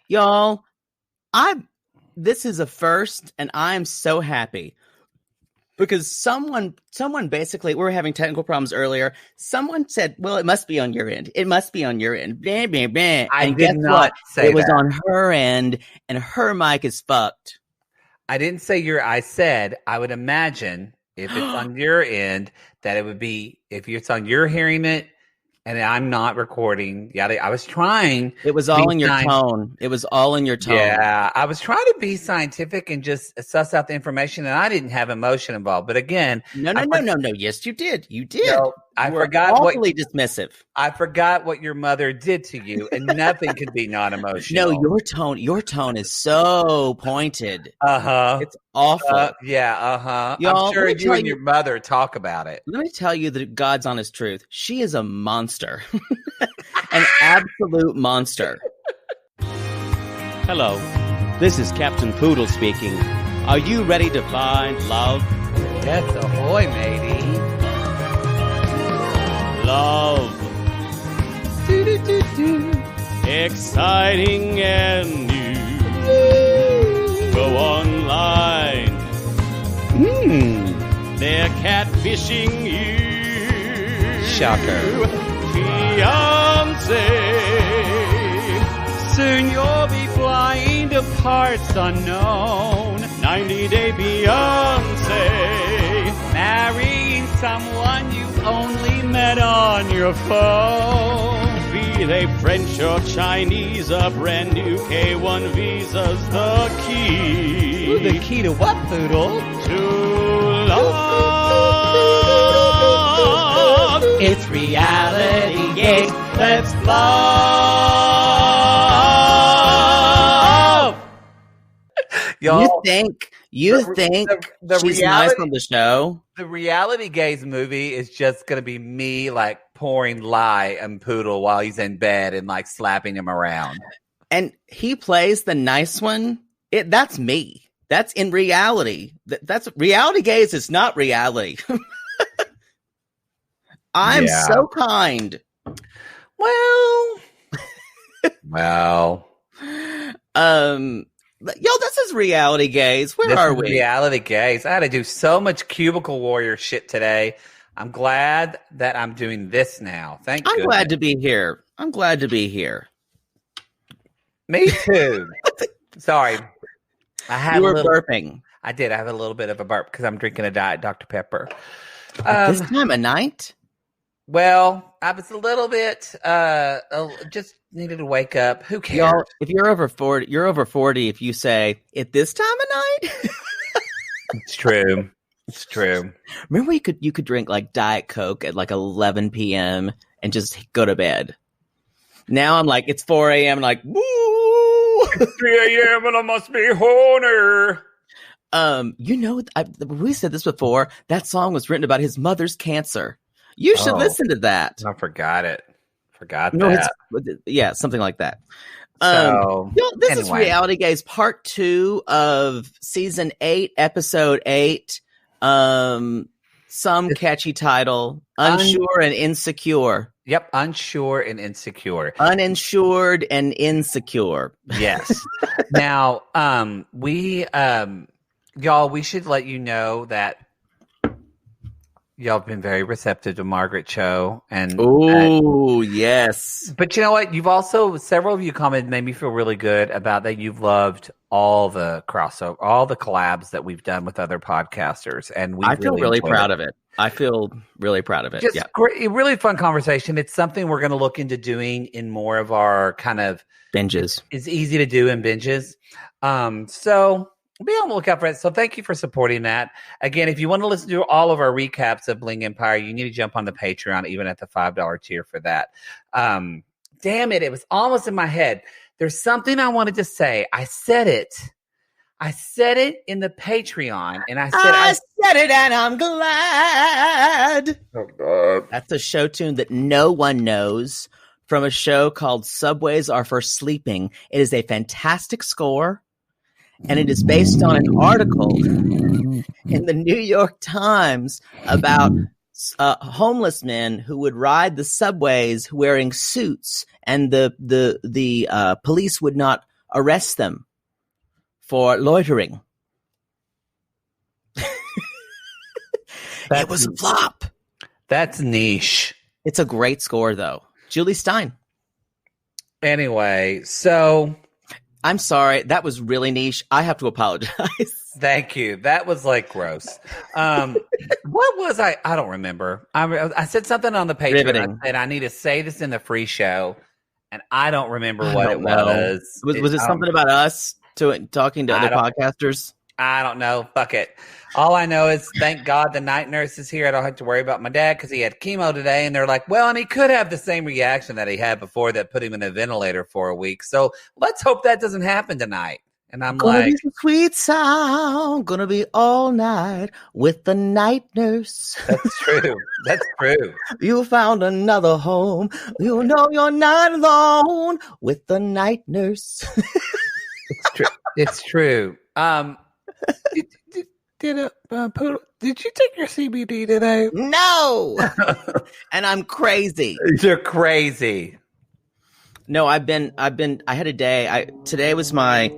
Y'all, this is a first, and I am so happy. Because someone basically, we were having technical problems earlier. Someone said, well, it must be on your end. It must be on your end. Blah, blah, blah. I did not say that. It was on her end, and her mic is fucked. I didn't say I said, I would imagine if it's on your end, that it would be, if it's on your hearing it, and I'm not recording. Yeah, I was trying. It was all in your tone. It was all in your tone. Yeah, I was trying to be scientific and just suss out the information, and I didn't have emotion involved. But again, no. Yes, you did. You did. No, I forgot awfully dismissive. I forgot what your mother did to you, and nothing could be non-emotional. No, your tone is so pointed. It's awful. I'm sure you and your mother talk about it. Let me tell you the God's honest truth. She is a monster. An absolute monster. Hello, this is Captain Poodle speaking. Are you ready to find love? Yes, ahoy, matey. Love. Exciting and new. Go online. They're catfishing you. Shocker. Fiancé. Soon you'll be flying to parts unknown. 90-day Beyonce. Marrying someone you only met on your phone. Be they French or Chinese, a brand new K1 visa's the key. Ooh, the key to what, Poodle? To love. It's reality gaze. Let's love. Y'all, you think she's nice on the show? The Reality Gaze movie is just going to be me like pouring lye and Poodle while he's in bed and like slapping him around. And he plays the nice one. That's me. That's in reality. That's Reality Gaze is not reality. I'm so kind. Well. Yo, this is Reality Gaze. Where are we? Reality Gaze. I had to do so much Cubicle Warrior shit today. I'm glad that I'm doing this now. I'm glad to be here. I'm glad to be here. Me too. Sorry. You were burping. I did. I have a little bit of a burp because I'm drinking a Diet Dr. Pepper. At this time of night? Well, I was a little bit just needed to wake up. Who cares? Y'all, if you're over 40 if you say at this time of night. It's true. It's true. Remember you could drink like Diet Coke at like 11 p.m. and just go to bed. Now I'm like, it's 4 a.m. and like, woo! 3 a.m. and I must be horny. We said this before. That song was written about his mother's cancer. You should listen to that. I forgot it. That. Yeah, something like that. This is Reality Gaze Part 2 of Season 8, Episode 8. Some catchy title. Unsure and Insecure. Yep, unsure and insecure. Uninsured and insecure. Yes. Now, we should let you know that y'all have been very receptive to Margaret Cho. Yes. But you know what? You've also, several of you commented, made me feel really good about that you've loved all the crossover, all the collabs that we've done with other podcasters. And I feel really proud of it. I feel really proud of it. Just great, really fun conversation. It's something we're going to look into doing in more of our kind of binges. It's easy to do in binges. So be on the lookout for it. So thank you for supporting that. Again, if you want to listen to all of our recaps of Bling Empire, you need to jump on the Patreon, even at the $5 tier for that. Damn it. It was almost in my head. There's something I wanted to say. I said it in the Patreon, and I said it, and I'm glad. Oh, God. That's a show tune that no one knows from a show called Subways Are for Sleeping. It is a fantastic score, and it is based on an article in the New York Times about homeless men who would ride the subways wearing suits, and the police would not arrest them for loitering. It was a flop. That's niche. It's a great score, though. Julie Stein. Anyway, so I'm sorry. That was really niche. I have to apologize. Thank you. That was like gross. What was I? I don't remember. I said something on the Patreon. I said I need to say this in the free show, and I don't remember what it was. Was it something about us talking to other podcasters? I don't know. Fuck it. All I know is, thank God the night nurse is here. I don't have to worry about my dad because he had chemo today. And they're like, well, and he could have the same reaction that he had before that put him in a ventilator for a week. So let's hope that doesn't happen tonight. And I'm gonna like, be sweet sound, gonna be all night with the night nurse. That's true. That's true. You found another home. You know you're not alone with the night nurse. It's true. It's true. Did you take your CBD today? No. And I'm crazy. You're crazy. No, I had a day. Today was my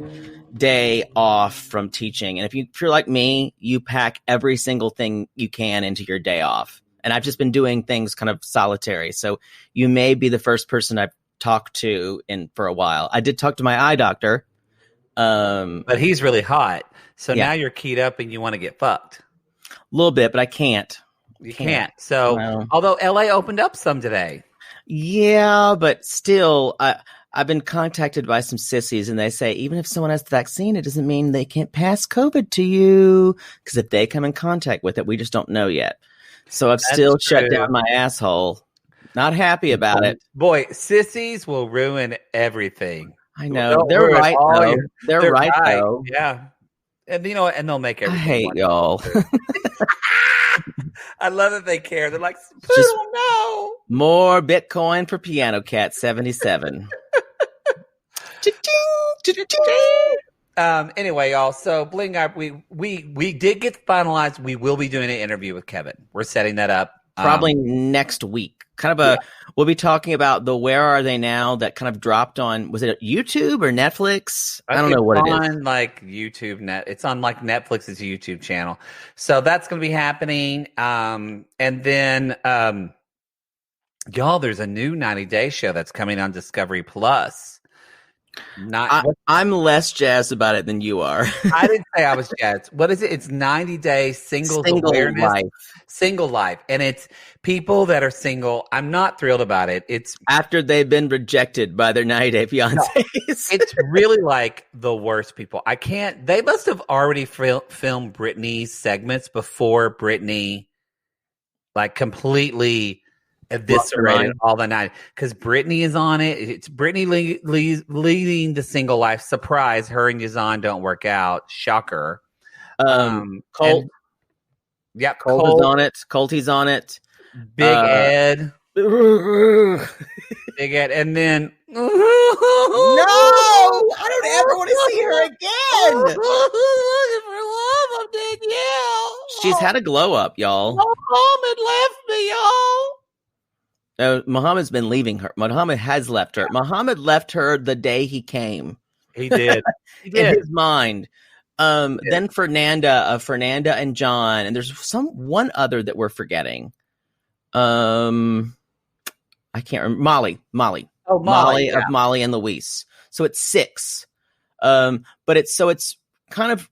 day off from teaching. And if you're like me, you pack every single thing you can into your day off. And I've just been doing things kind of solitary. So you may be the first person I've talked to for a while. I did talk to my eye doctor. But he's really hot. So now you're keyed up and you want to get fucked. A little bit, but I can't. You can't. So, although LA opened up some today. Yeah, but still, I've been contacted by some sissies, and they say even if someone has the vaccine, it doesn't mean they can't pass COVID to you. Because if they come in contact with it, we just don't know yet. So I've still shut down my asshole. Not happy about it. Boy, sissies will ruin everything. I know. They're right, though. They're right, though. Yeah. And you know what? And they'll make everything. I hate y'all. I love that they care. They're like, no. More Bitcoin for Piano Cat 77. Anyway, y'all. So Bling Up, we did get finalized. We will be doing an interview with Kevin. We're setting that up probably next week. Kind of we'll be talking about the Where Are They Now that kind of dropped on, was it YouTube or Netflix? I don't know what it is. It's on like YouTube it's on like Netflix's YouTube channel. So that's going to be happening. And then, y'all, there's a new 90-day show that's coming on Discovery Plus. I'm less jazzed about it than you are. I didn't say I was jazzed. What is it? It's 90-day single awareness. Life. Single life. And it's people that are single. I'm not thrilled about it. It's after they've been rejected by their 90-day fiancés. No, it's really like the worst people. They must have already filmed Britney's segments before Britney like completely eviscerated all the night, because Britney is on it. It's Britney leading the single life. Surprise, her and Yazan don't work out. Shocker. Colt. Colt is on it. Colty's on it. Big Ed. Big Ed. And then no, I don't ever want to see her again. Looking for love, I'm Danielle. She's had a glow up, y'all. Muhammad left me, y'all. Muhammad's been leaving her. Muhammad has left her. Muhammad left her the day he came. He did. In his mind. Then Fernanda and John, and there's one other that we're forgetting. I can't remember. Molly. Oh, Molly of Molly and Luis. So it's 6. But it's kind of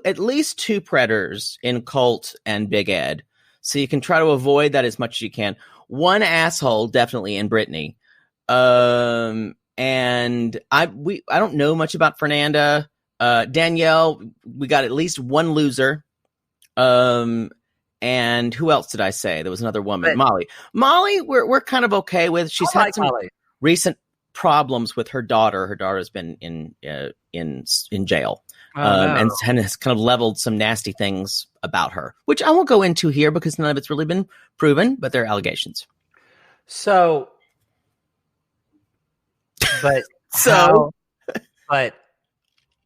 at least 2 predators in Colt and Big Ed. So you can try to avoid that as much as you can. 1 asshole definitely in Brittany. And I don't know much about Fernanda. Danielle, we got at least 1 loser. And who else did I say? There was another woman, Molly, we're kind of okay with. She's had some recent problems with her daughter. Her daughter's been in jail. And has kind of leveled some nasty things about her, which I won't go into here because none of it's really been proven, but they're allegations. But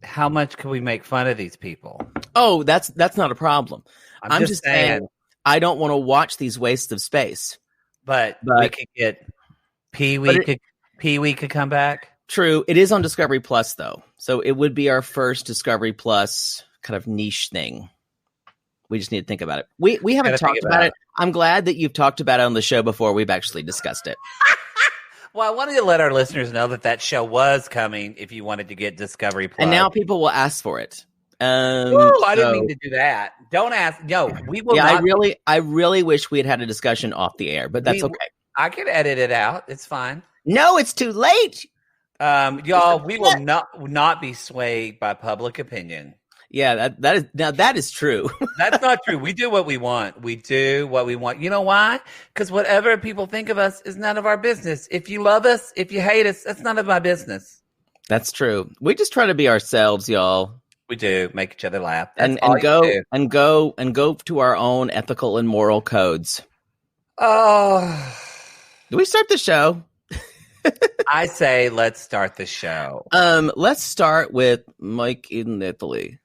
how much can we make fun of these people? Oh, that's not a problem. I'm just saying I don't want to watch these wastes of space. But we could get Pee Wee. Pee Wee could come back. True. It is on Discovery Plus, though. So it would be our first Discovery Plus kind of niche thing. We just need to think about it. We haven't talked about it. I'm glad that you've talked about it on the show before we've actually discussed it. Well, I wanted to let our listeners know that show was coming if you wanted to get Discovery Plus. And now people will ask for it. I didn't mean to do that. Don't ask. No, we will not. I really wish we had had a discussion off the air, but that's okay. I can edit it out. It's fine. No, it's too late. Y'all, we will not be swayed by public opinion. Yeah, that is true. That's not true. We do what we want. We do what we want. You know why? Because whatever people think of us is none of our business. If you love us, if you hate us, that's none of my business. That's true. We just try to be ourselves, y'all. We do make each other laugh. And go to our own ethical and moral codes. Oh, do we start the show? I say let's start the show. Let's start with Mike and Natalie.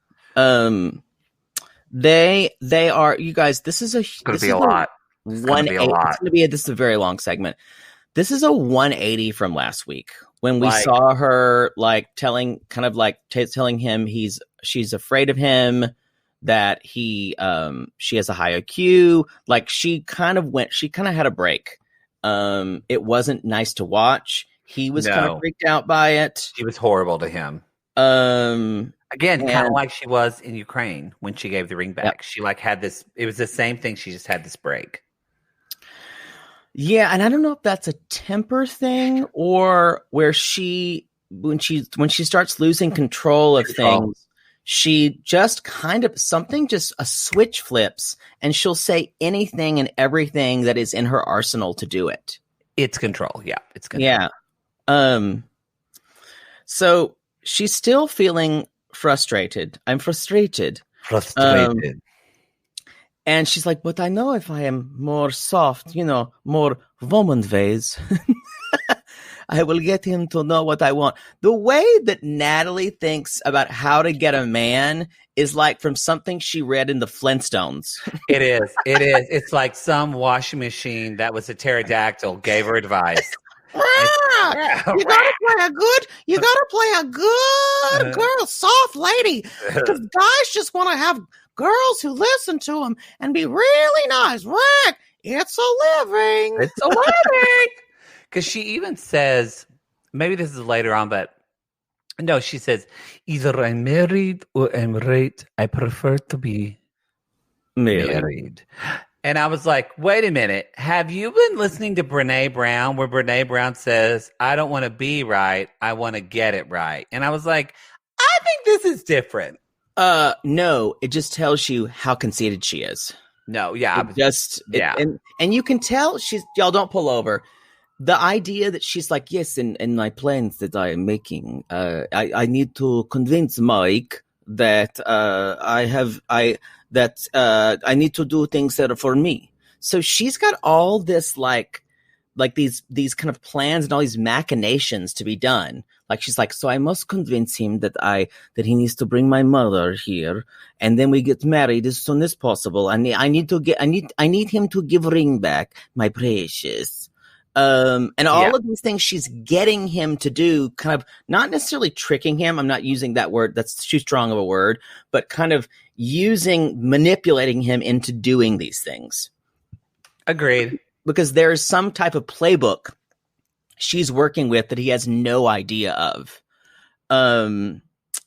They are, you guys, this is going to be a lot. This is a very long segment. This is a 180 from last week when we saw her telling him she's afraid of him, that she has a high IQ. She kind of had a break. It wasn't nice to watch. He was kind of freaked out by it. She was horrible to him. Again, kind of like she was in Ukraine when she gave the ring back. Yep. She had this. It was the same thing. She just had this break. Yeah, and I don't know if that's a temper thing or where when she starts losing control of things, she just kind of a switch flips, and she'll say anything and everything that is in her arsenal to do it. It's control. Yeah, it's control. Yeah. So she's still feeling frustrated. I'm frustrated. And she's like, but I know if I am more soft, more woman ways, I will get him to know what I want. The way that Natalie thinks about how to get a man is like from something she read in the Flintstones. It is. It's like some washing machine that was a pterodactyl gave her advice. You gotta play a good girl, soft lady. Because guys just want to have girls who listen to them and be really nice. Right? It's a living. Because she even says, maybe this is later on, but no, she says, either I'm married or I'm raped. I prefer to be married. And I was like, wait a minute. Have you been listening to Brene Brown, where Brene Brown says, I don't want to be right. I want to get it right. And I was like, I think this is different. No, it just tells you how conceited she is. No, yeah. And you can tell y'all don't pull over. The idea that she's like, yes, in my plans that I am making, I need to convince Mike that I need to do things that are for me. So she's got all this like these kind of plans and all these machinations to be done. Like she's like, so I must convince him that he needs to bring my mother here, and then we get married as soon as possible. And I need him to give ring back, my precious. And all of these things she's getting him to do, kind of not necessarily tricking him. I'm not using that word. That's too strong of a word, but kind of manipulating him into doing these things. Agreed. Because there's some type of playbook she's working with that he has no idea of.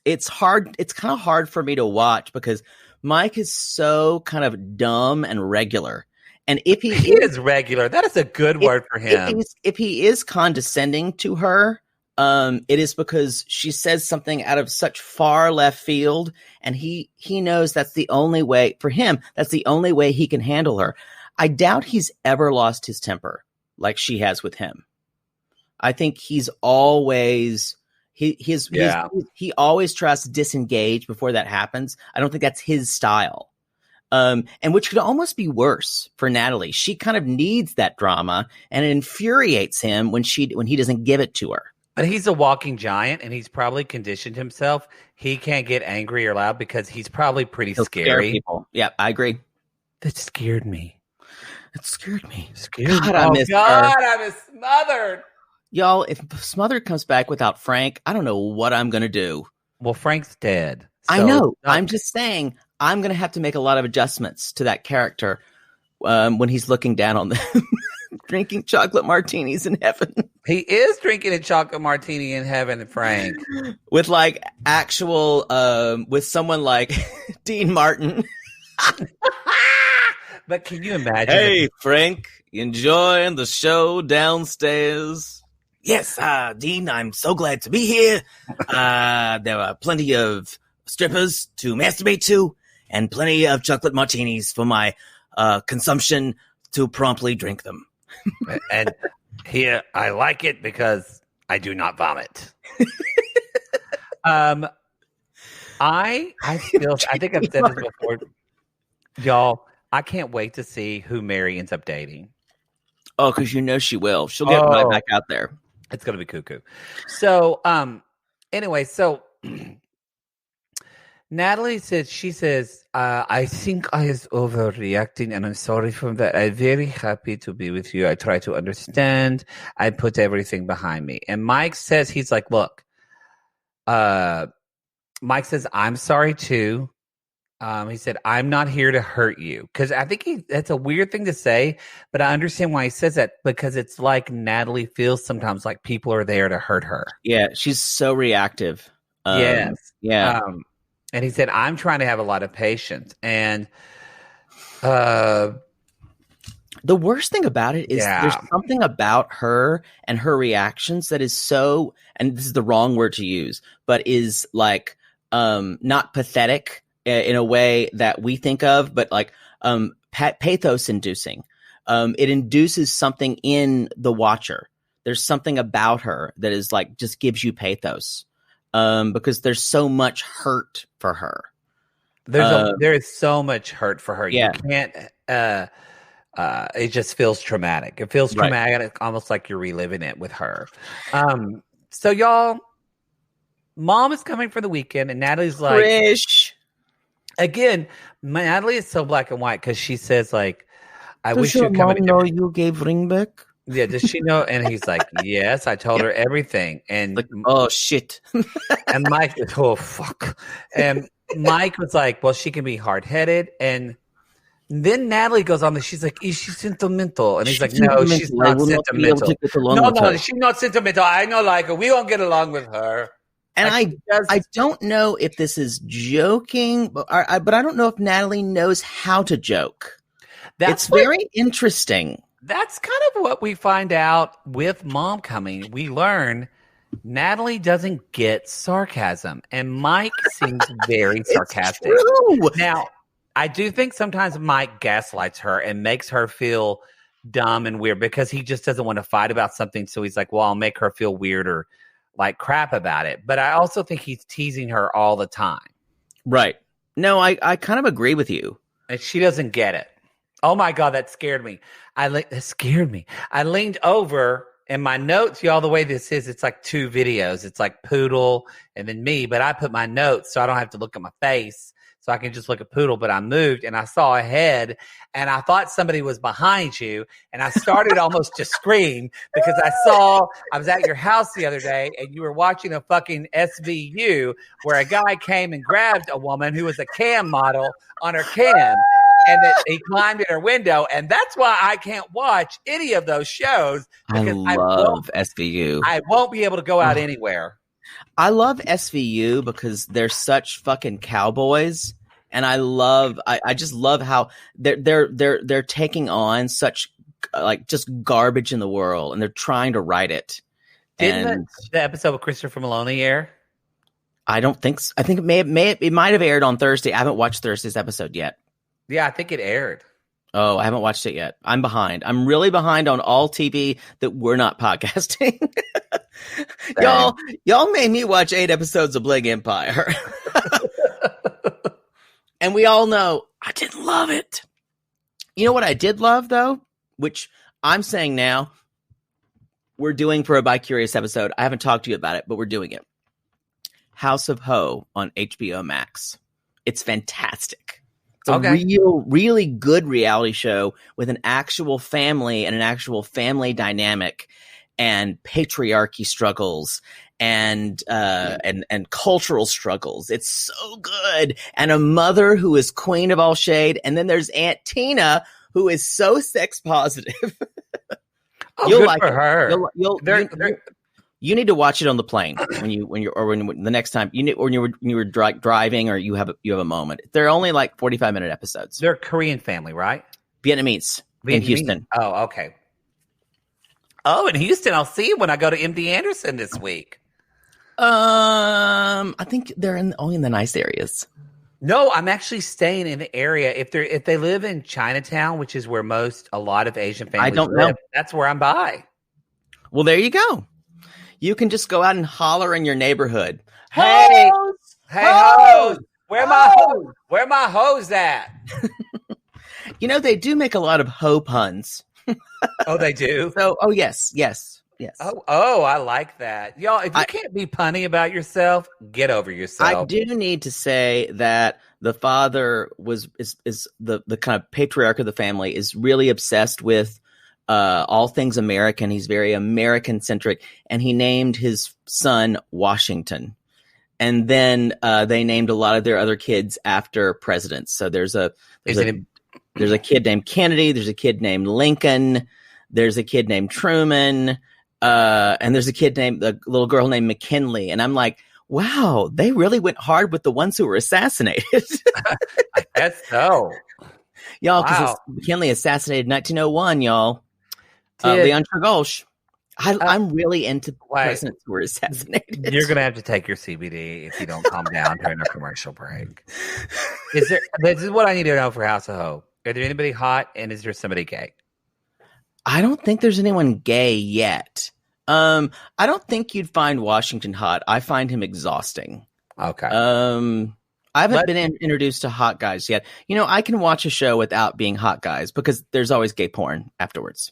It's hard. It's kind of hard for me to watch because Mike is so kind of dumb and regular. And if he is regular, that is a good word for him. If he is condescending to her, it is because she says something out of such far left field, and he knows that's the only way for him. That's the only way he can handle her. I doubt he's ever lost his temper like she has with him. I think he's always he always tries to disengage before that happens. I don't think that's his style. And which could almost be worse for Natalie. She kind of needs that drama, and it infuriates him when he doesn't give it to her. But he's a walking giant, and he's probably conditioned himself. He can't get angry or loud because he's probably pretty scary. People. Yeah, I agree. That scared me. It scared me. God, I miss smothered. Y'all, if Smothered comes back without Frank, I don't know what I'm going to do. Well, Frank's dead. I know. I'm just saying I'm going to have to make a lot of adjustments to that character when he's looking down on them, drinking chocolate martinis in heaven. He is drinking a chocolate martini in heaven, Frank. With like actual, with someone like Dean Martin. But can you imagine? Hey, Frank, enjoying the show downstairs? Yes, Dean, I'm so glad to be here. There are plenty of strippers to masturbate to and plenty of chocolate martinis for my consumption to promptly drink them. And here, I like it because I do not vomit. I think I've said this before. Y'all, I can't wait to see who Mary ends up dating. Oh, because you know she will. She'll get right back out there. It's going to be cuckoo. So, anyway, so Natalie says, I think I was overreacting and I'm sorry for that. I'm very happy to be with you. I try to understand. I put everything behind me. And Mike says, he's like, look, Mike says, I'm sorry too. He said, I'm not here to hurt you. Because I think that's a weird thing to say, but I understand why he says that, because it's like Natalie feels sometimes like people are there to hurt her. Yeah, she's so reactive. Yes. Yeah. And he said, I'm trying to have a lot of patience. And the worst thing about it is there's something about her and her reactions that is so, and this is the wrong word to use, but is like not pathetic in a way that we think of, but like pathos inducing. It induces something in the watcher. There's something about her that is like just gives you pathos because there's so much hurt for her. There is so much hurt for her. Yeah. You can't. It just feels traumatic. It feels traumatic, almost like you're reliving it with her. So y'all, Mom is coming for the weekend, and Natalie's like, Trish. Again, Natalie is so black and white because she says like, "I wish your you'd come." mom know you gave ring back? Yeah, does she know? And he's like, "Yes, I told her everything." And like, oh shit. And Mike, oh fuck. And Mike was like, "Well, she can be hard headed." And then Natalie goes on. She's like, "Is she sentimental?" And he's like, "No, she's not sentimental. No, she's not sentimental. I know, like we won't get along with her." And I don't know if this is joking, but I don't know if Natalie knows how to joke. It's very interesting. That's kind of what we find out with Mom coming. We learn Natalie doesn't get sarcasm, and Mike seems very sarcastic. Now, I do think sometimes Mike gaslights her and makes her feel dumb and weird because he just doesn't want to fight about something. So he's like, well, I'll make her feel weird or like crap about it. But I also think he's teasing her all the time. Right. No, I kind of agree with you. And she doesn't get it. Oh my God, that scared me. That scared me. I leaned over and my notes, y'all, the way this is, it's like two videos. It's like Poodle and then me, but I put my notes so I don't have to look at my face. So I can just look at Poodle, but I moved and I saw a head and I thought somebody was behind you. And I started almost to scream because I was at your house the other day and you were watching a fucking SVU where a guy came and grabbed a woman who was a cam model on her cam. And that he climbed in her window. And that's why I can't watch any of those shows. Because I love SVU. I won't be able to go out anywhere. I love SVU because they're such fucking cowboys, and I just love how they're taking on such like just garbage in the world, and they're trying to write it. Didn't the episode with Christopher Maloney air? I don't think so. I think it might have aired on Thursday. I haven't watched Thursday's episode yet. Yeah, I think it aired. Oh, I haven't watched it yet. I'm behind. I'm really behind on all TV that we're not podcasting. Y'all made me watch 8 episodes of Bling Empire. And we all know I didn't love it. You know what I did love, though? Which I'm saying now, we're doing for a Bi-Curious episode. I haven't talked to you about it, but we're doing it. House of Ho on HBO Max. It's fantastic. It's a really good reality show with an actual family and an actual family dynamic. and patriarchy struggles and cultural struggles. It's so good. And a mother who is queen of all shade. And then there's Aunt Tina, who is so sex positive. Oh, You'll good like for it. her. You need to watch it on the plane when the next time when you were driving or you have a moment. They're only like 45-minute episodes. They're a Korean family, right? Vietnamese in Houston. Oh, okay. Oh, in Houston, I'll see you when I go to MD Anderson this week. I think they're only in the nice areas. No, I'm actually staying in the area. If they live in Chinatown, which is where a lot of Asian families live, that's where I'm by. Well, there you go. You can just go out and holler in your neighborhood. Hey, hoes! Where my hoes at? They do make a lot of hoe puns. Oh, they do? So, yes. Oh, I like that. Y'all, if you can't be punny about yourself, get over yourself. I do need to say that the father is the kind of patriarch of the family, is really obsessed with all things American. He's very American centric, and he named his son Washington. And then they named a lot of their other kids after presidents. So there's a kid named Kennedy. There's a kid named Lincoln. There's a kid named Truman. And there's a little girl named McKinley. And I'm like, wow, they really went hard with the ones who were assassinated. I guess so. Y'all, because McKinley assassinated 1901, y'all. Leon Trigolsh. I'm really into presidents who were assassinated. You're going to have to take your CBD if you don't calm down during our commercial break. This is what I need to know for House of Hope. Are there anybody hot, and is there somebody gay? I don't think there's anyone gay yet. I don't think you'd find Washington hot. I find him exhausting. Okay. I haven't been introduced to hot guys yet. I can watch a show without being hot guys because there's always gay porn afterwards.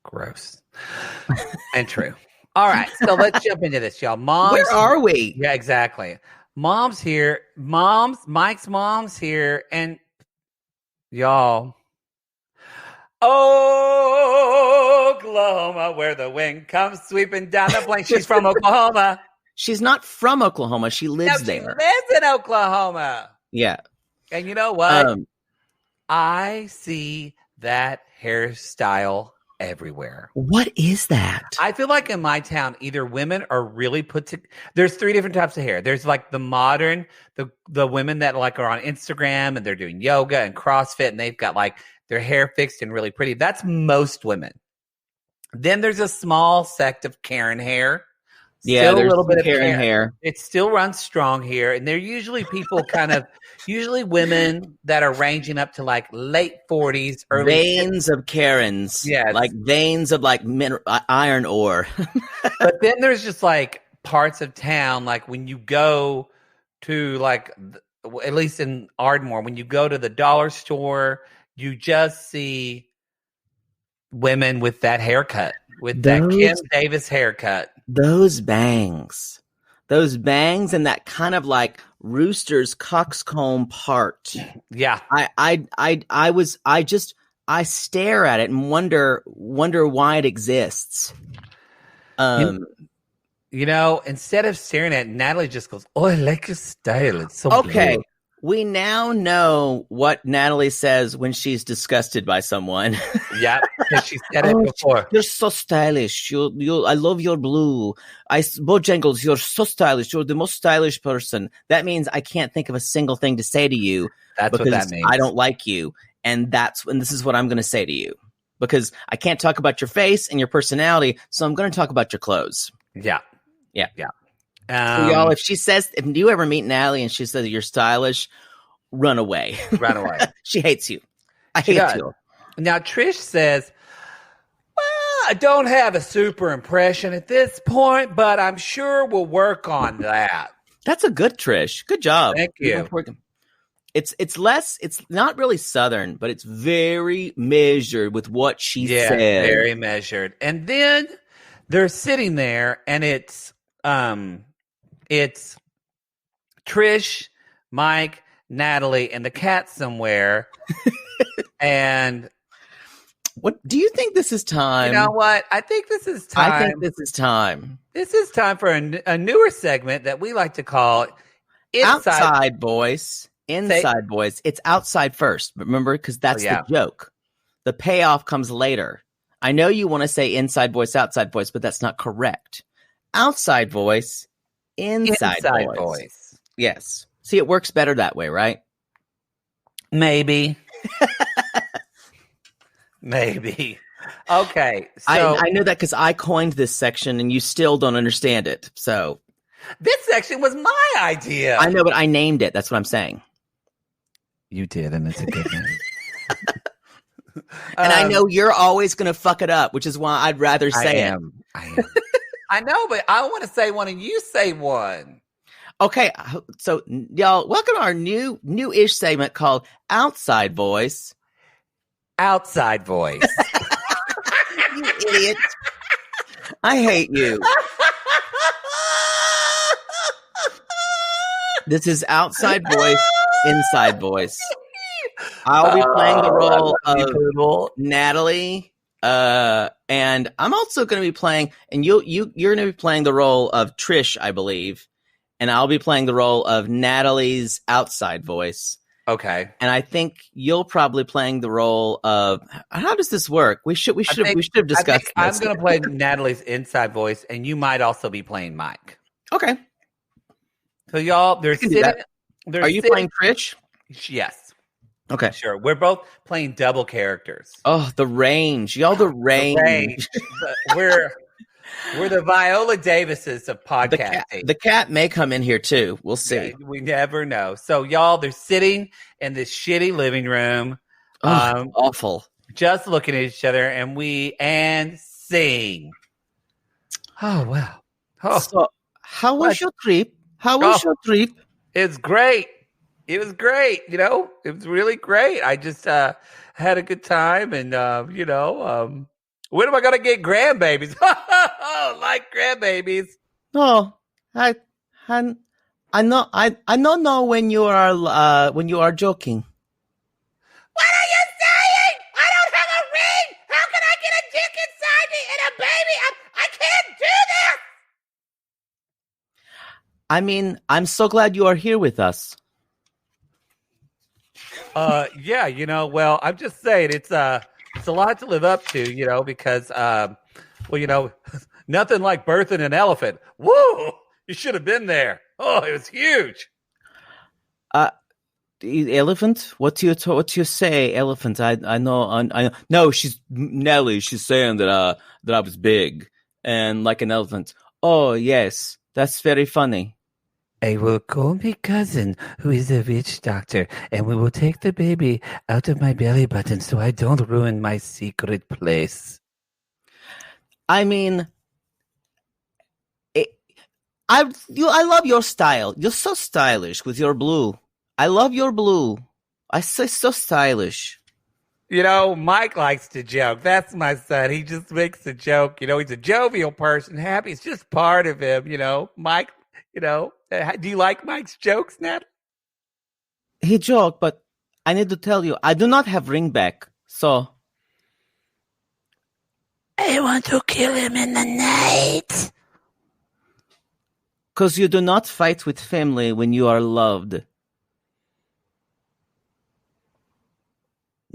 Gross. And true. All right. So let's jump into this, y'all. Where are we? Yeah, exactly. Mom's here. Mike's mom's here. And y'all, Oklahoma, where the wind comes sweeping down the plain. She's from Oklahoma. She's not from Oklahoma. She lives there. She lives in Oklahoma. Yeah. And you know what? I see that hairstyle everywhere. What is that? I feel like in my town, either women are really there's 3 different types of hair. There's like the modern, the women that like are on Instagram and they're doing yoga and CrossFit and they've got like their hair fixed and really pretty. That's most women. Then there's a small sect of Karen hair. Yeah, there's a little bit of Karen hair. It still runs strong here. And they're usually people usually women that are ranging up to like late 40s, early veins 50s. Of Karens. Yeah. Like veins of like iron ore. But then there's just like parts of town, like when you go to like, at least in Ardmore, when you go to the dollar store, you just see women with that haircut, with that Kim Davis haircut. Those bangs and that kind of like rooster's coxcomb part. Yeah. I stare at it and wonder why it exists. Instead of staring at it, Natalie just goes, "Oh, I like your style. It's so okay." blue. We now know what Natalie says when she's disgusted by someone. Yeah, because she said it before. You're so stylish. I love your blue. Bojangles, you're so stylish. You're the most stylish person. That means I can't think of a single thing to say to you. That's what that means. I don't like you. And this is what I'm going to say to you. Because I can't talk about your face and your personality, so I'm going to talk about your clothes. Yeah. So y'all, if you ever meet Natalie and she says you're stylish, run away. Run away. She hates you. I hate you. Now, Trish says, well, I don't have a super impression at this point, but I'm sure we'll work on that. That's a good Trish. Good job. Thank you. It's not really Southern, but it's very measured with what she said. Very measured. And then they're sitting there and it's Trish, Mike, Natalie, and the cat somewhere. And What do you think this is time? You know what? I think this is time. I think this is time. This is time for a newer segment that we like to call Outside Voice. Inside Voice. It's outside first, remember? Because that's the joke. The payoff comes later. I know you want to say inside voice, outside voice, but that's not correct. Outside voice, inside voice. Yes. See, it works better that way, right? Maybe. Maybe. Okay. So I know that because I coined this section and you still don't understand it. So this section was my idea. I know, but I named it. That's what I'm saying. You did, and it's a good name. And I know you're always going to fuck it up, which is why I'd rather say I am. I know, but I want to say one and you say one. Okay, so y'all, welcome to our new-ish segment called Outside Voice. Outside Voice. You idiot. I hate you. This is Outside Voice, Inside Voice. I'll be playing the role of Natalie, and I'm also going to be playing, and you're going to be playing the role of Trish, I believe, and I'll be playing the role of Natalie's outside voice. Okay, and I think you'll probably playing the role of. How does this work? We should have discussed. I'm going to play Natalie's inside voice, and you might also be playing Mike. Okay. So y'all, are you playing Trish? Yes. Okay. Sure. We're both playing double characters. Oh, the range. Y'all, the range. We're the Viola Davises of podcasting. The cat may come in here too. We'll see. Yeah, we never know. So y'all, they're sitting in this shitty living room. Awful. Just looking at each other and sing. Oh, wow. Oh. So how was your trip? Your trip? It's great. It was great. It was really great. I just had a good time. And, when am I going to get grandbabies? Like grandbabies. No, I don't know when you are joking. What are you saying? I don't have a ring. How can I get a dick inside me and a baby? I can't do this. I mean, I'm so glad you are here with us. Yeah, well, I'm just saying it's a lot to live up to, because nothing like birthing an elephant. Woo! You should have been there. Oh, it was huge. Elephant? What you say, elephant? I know. No, she's Nelly. She's saying that I was big and like an elephant. Oh yes, that's very funny. I will call my cousin, who is a witch doctor, and we will take the baby out of my belly button so I don't ruin my secret place. I mean, I love your style. You're so stylish with your blue. I love your blue. I say so stylish. Mike likes to joke. That's my son. He just makes a joke. He's a jovial person, happy. It's just part of him, Mike, do you like Mike's jokes, Nat? He joked, but I need to tell you, I do not have ring back, so. I want to kill him in the night. 'Cause you do not fight with family when you are loved.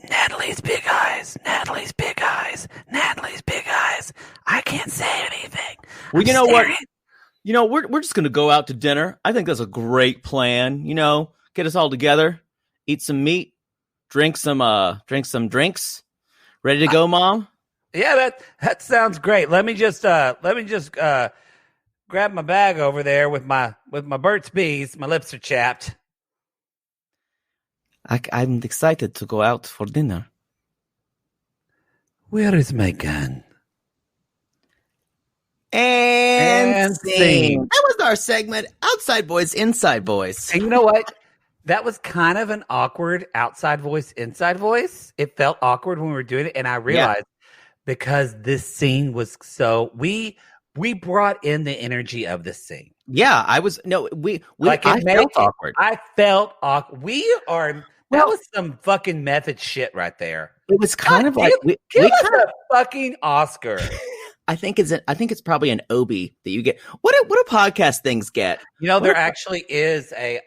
Natalie's big eyes. Natalie's big eyes. Natalie's big eyes. I can't say anything. Well, you know what? We're just gonna go out to dinner. I think that's a great plan. Get us all together, eat some meat, drink some drinks. Ready to go, Mom? Yeah, that sounds great. Let me just grab my bag over there with my Burt's Bees. My lips are chapped. I'm excited to go out for dinner. Where is my gun? And sing. That was our segment, Outside Voice, Inside Voice. And you know what? That was kind of an awkward outside voice, inside voice. It felt awkward when we were doing it. And I realized because this scene was we brought in the energy of the scene. Yeah, I felt awkward. I felt awkward. We are That was some fucking method shit right there. It was kind of like give us a fucking Oscar. I think it's probably an Obie that you get. What do podcast things get? There actually is a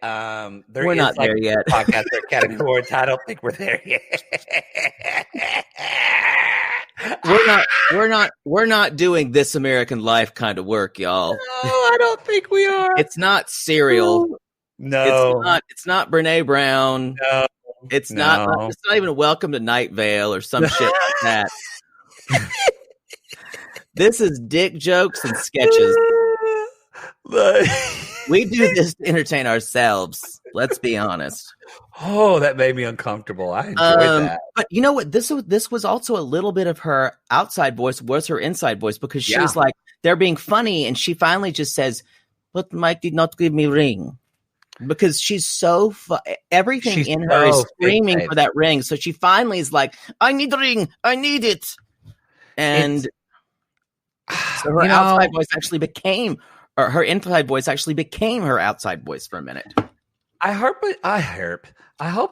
we're not there yet. Podcast category. I don't think we're there yet. We're not doing This American Life kind of work, y'all. No, I don't think we are. It's not Serial. No. It's not Brene Brown. No. It's not even Welcome to Night Vale or some shit like that. This is dick jokes and sketches. We do this to entertain ourselves. Let's be honest. Oh, that made me uncomfortable. I enjoyed that. But you know what? This was also a little bit of her outside voice was her inside voice, because she's like, they're being funny, and she finally just says, "But Mike did not give me ring." Because she's so everything in her is screaming for that ring. So she finally is like, "I need the ring. I need it." And so her outside voice actually became, or her inside voice actually became her outside voice for a minute. I hope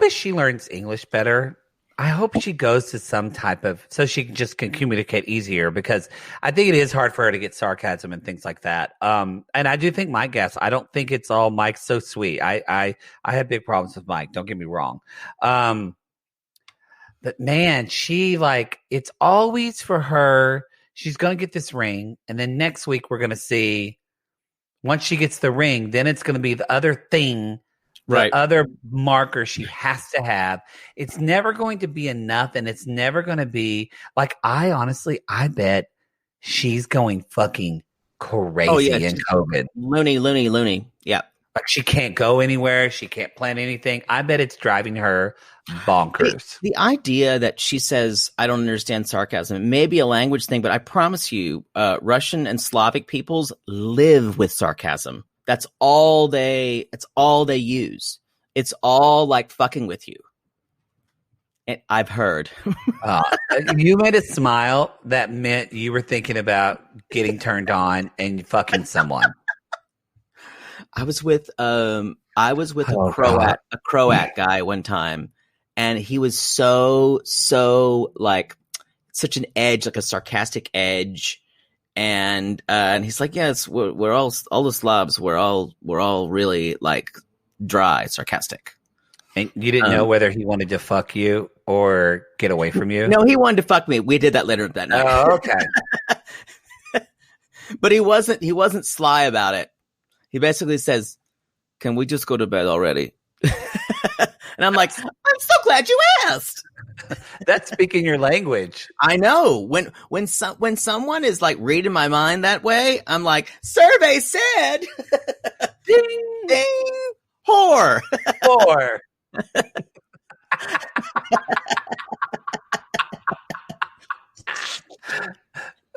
as she learns English better, I hope she goes to some type of, so she can communicate easier, because I think it is hard for her to get sarcasm and things like that. And I do think Mike guess, I don't think it's all Mike's so sweet. I have big problems with Mike. Don't get me wrong. But man, she it's always for her. She's going to get this ring. And then next week we're going to see, once she gets the ring, then it's going to be the other thing. The other marker she has to have. It's never going to be enough, and it's never going to be I bet she's going fucking crazy in COVID. Loony. Yeah. Like, she can't go anywhere. She can't plan anything. I bet it's driving her bonkers. The idea that she says, "I don't understand sarcasm," it may be a language thing, but I promise you, Russian and Slavic peoples live with sarcasm. That's all they use. It's all like fucking with you. I've heard. You made a smile that meant you were thinking about getting turned on and fucking someone. I was with a Croat guy one time, and he was so like such an edge, like a sarcastic edge. And he's like, yes, we're all the Slavs. We're all really like dry, sarcastic. And you didn't know whether he wanted to fuck you or get away from you? No, he wanted to fuck me. We did that later that night. Oh, okay. But he wasn't sly about it. He basically says, "Can we just go to bed already?" And I'm like, "I'm so glad you asked." That's speaking your language. I know. When someone is like reading my mind that way, I'm like, "Survey said." Ding ding. Whore.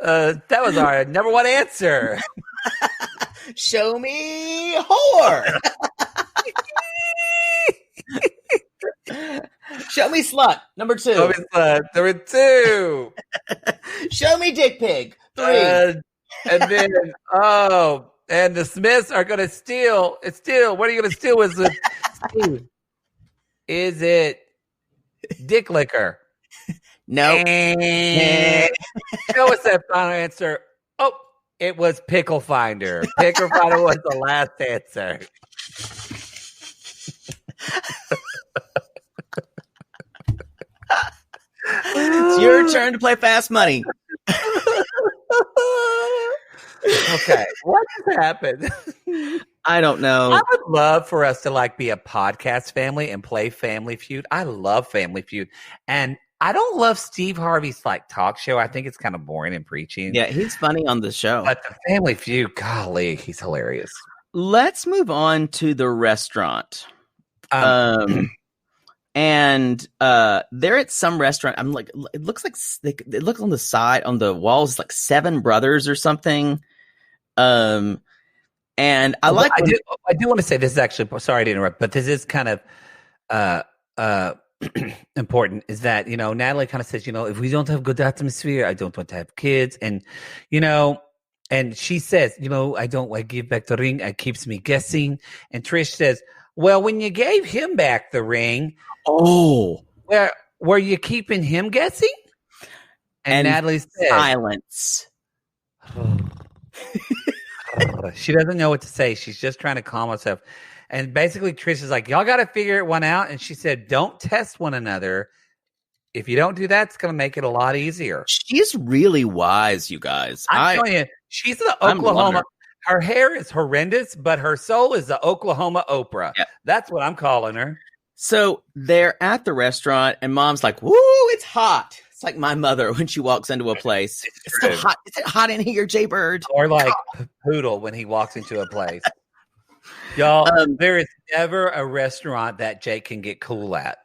That was our number one answer. Show me whore. Show me slut. Number 2. Show me slut. Number 2. Show me dick pig. 3. And then and the Smiths are going to steal. What are you going to steal? Is it dick liquor? No. Show us that final answer. Oh, it was Pickle Finder. Pickle Finder was the last answer. It's your turn to play Fast Money. Okay, what has happened? I don't know. I would love for us to like be a podcast family and play Family Feud. I love Family Feud, and I don't love Steve Harvey's like talk show. I think it's kind of boring and preaching. Yeah, he's funny on the show. But the Family Feud, golly, he's hilarious. Let's move on to the restaurant. And they're at some restaurant. I'm like, it looks like it looks on the side on the walls like Seven Brothers or something. And I like. I do want to say this is actually. Sorry to interrupt, but this is kind of important. Is that Natalie kind of says if we don't have good atmosphere, I don't want to have kids, and and she says I give back the ring. It keeps me guessing. And Trish says, Well, when you gave him back the ring, were you keeping him guessing? And Natalie said, silence. She doesn't know what to say. She's just trying to calm herself. And basically, Trish is like, y'all got to figure one out. And she said, don't test one another. If you don't do that, it's going to make it a lot easier. She's really wise, you guys. I'm telling you, she's the Oklahoma. Her hair is horrendous, but her soul is the Oklahoma Oprah. Yeah. That's what I'm calling her. So they're at the restaurant, and Mom's like, woo, it's hot. It's like my mother when she walks into a place. It's so hot. Is it hot in here, Jaybird? Or like Poodle when he walks into a place. Y'all, there is never a restaurant that Jake can get cool at.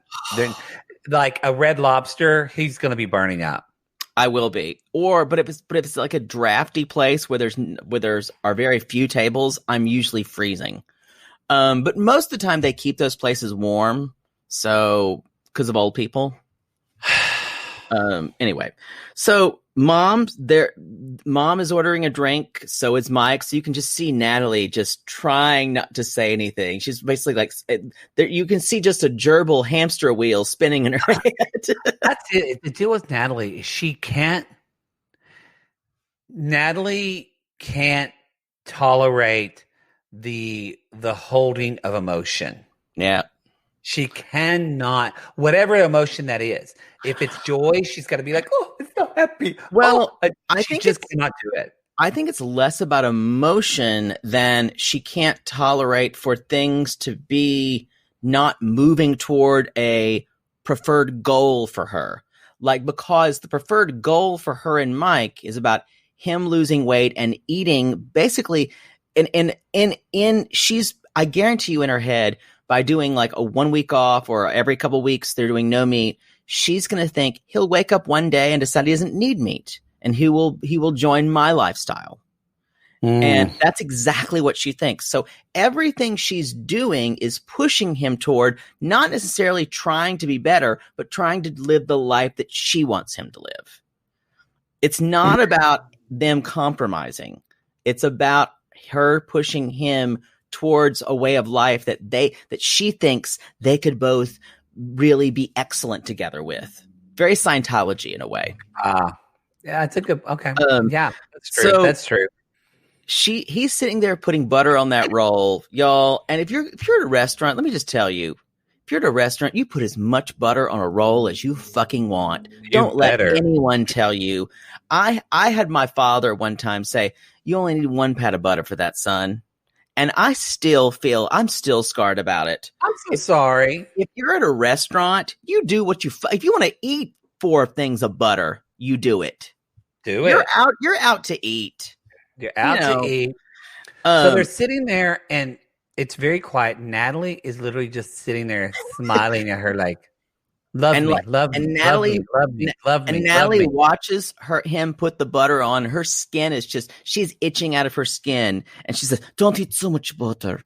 Like a Red Lobster, he's going to be burning up. I will be. But if it's like a drafty place where there's are very few tables, I'm usually freezing. But most of the time they keep those places warm. So because of old people. Anyway, so mom is ordering a drink. So is Mike. So you can just see Natalie just trying not to say anything. She's basically like, you can see just a gerbil hamster wheel spinning in her head. That's it. The deal with Natalie is Natalie can't tolerate the holding of emotion. Yeah. She cannot, whatever emotion that is. If it's joy, she's got to be like, oh, it's so happy. Well, I think she just cannot do it. I think it's less about emotion than she can't tolerate for things to be not moving toward a preferred goal for her. Like, because the preferred goal for her and Mike is about him losing weight and eating basically she's, I guarantee you in her head, by doing like a 1 week off or every couple weeks they're doing no meat, she's going to think he'll wake up one day and decide he doesn't need meat and he will join my lifestyle. And that's exactly what she thinks. So everything she's doing is pushing him toward not necessarily trying to be better, but trying to live the life that she wants him to live. It's not about them compromising. It's about her pushing him towards a way of life that she thinks they could both really be excellent together with. Very Scientology in a way. Yeah, it's a good, okay. Yeah, that's true. So that's true. He's sitting there putting butter on that roll, y'all. And if you're at a restaurant, let me just tell you, if you're at a restaurant, you put as much butter on a roll as you fucking want. Don't let anyone tell you. I had my father one time say, you only need 1 pat of butter for that, son. And I'm still scarred about it. I'm so sorry. If you're at a restaurant, you do what if you want to eat 4 things of butter, you do it. Do it. You're out to eat. You're out to eat. So they're sitting there and it's very quiet. Natalie is literally just sitting there smiling at her like, love me. And Natalie watches him put the butter on. Her skin is she's itching out of her skin. And she says, don't eat so much butter.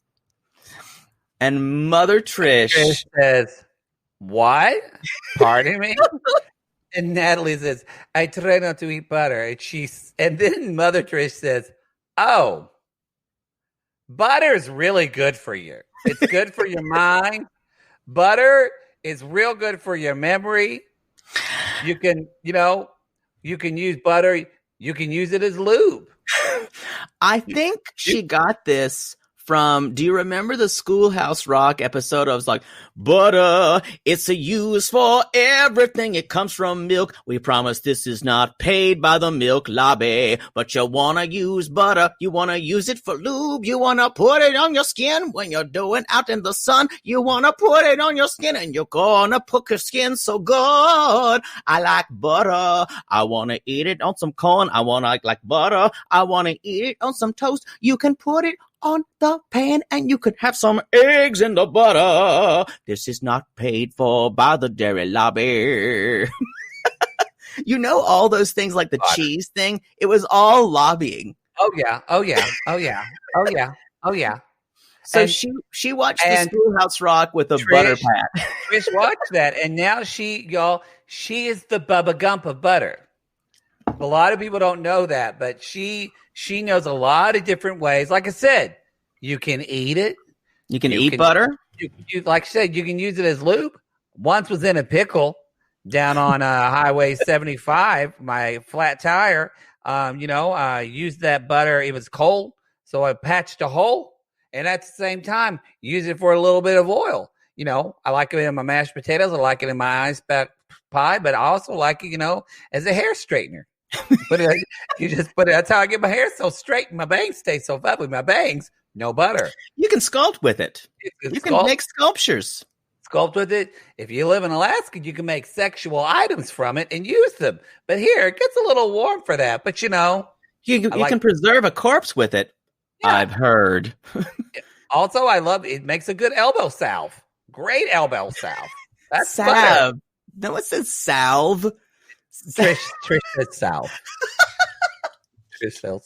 And Mother Trish says, what? Pardon me? And Natalie says, I try not to eat butter. And then Mother Trish says, oh, butter is really good for you. It's good for your mind. Butter is real good for your memory. You can use butter. You can use it as lube. I think she got this from, do you remember the Schoolhouse Rock episode? I was like, butter, it's a use for everything. It comes from milk. We promise this is not paid by the milk lobby, but you want to use butter. You want to use it for lube. You want to put it on your skin when you're doing out in the sun. You want to put it on your skin and you're going to put your skin so good. I like butter. I want to eat it on some corn. I want to like butter. I want to eat it on some toast. You can put it on the pan and you could have some eggs in the butter. This is not paid for by the dairy lobby. You know, all those things like the cheese thing, it was all lobbying. Oh yeah. So she watched the Schoolhouse Rock with a butter pat. Trish watched that and now she is the Bubba Gump of butter. A lot of people don't know that, but she knows a lot of different ways. Like I said, you can eat it. You can eat butter. You like I said, you can use it as lube. Once was in a pickle down on Highway 75, my flat tire. I used that butter. It was cold, so I patched a hole, and at the same time, use it for a little bit of oil. I like it in my mashed potatoes. I like it in my ice pie, but I also like it, as a hair straightener. You just put it. That's how I get my hair so straight and my bangs stay so fabulous. My bangs, no butter. You can sculpt with it. You can make sculptures. Sculpt with it. If you live in Alaska, you can make sexual items from it and use them. But here, it gets a little warm for that. But you can preserve a corpse with it. Yeah. I've heard. Also, I love it. Makes a good elbow salve. Great elbow salve. That's salve. Butter. No one says salve. Trish said salve. Trish said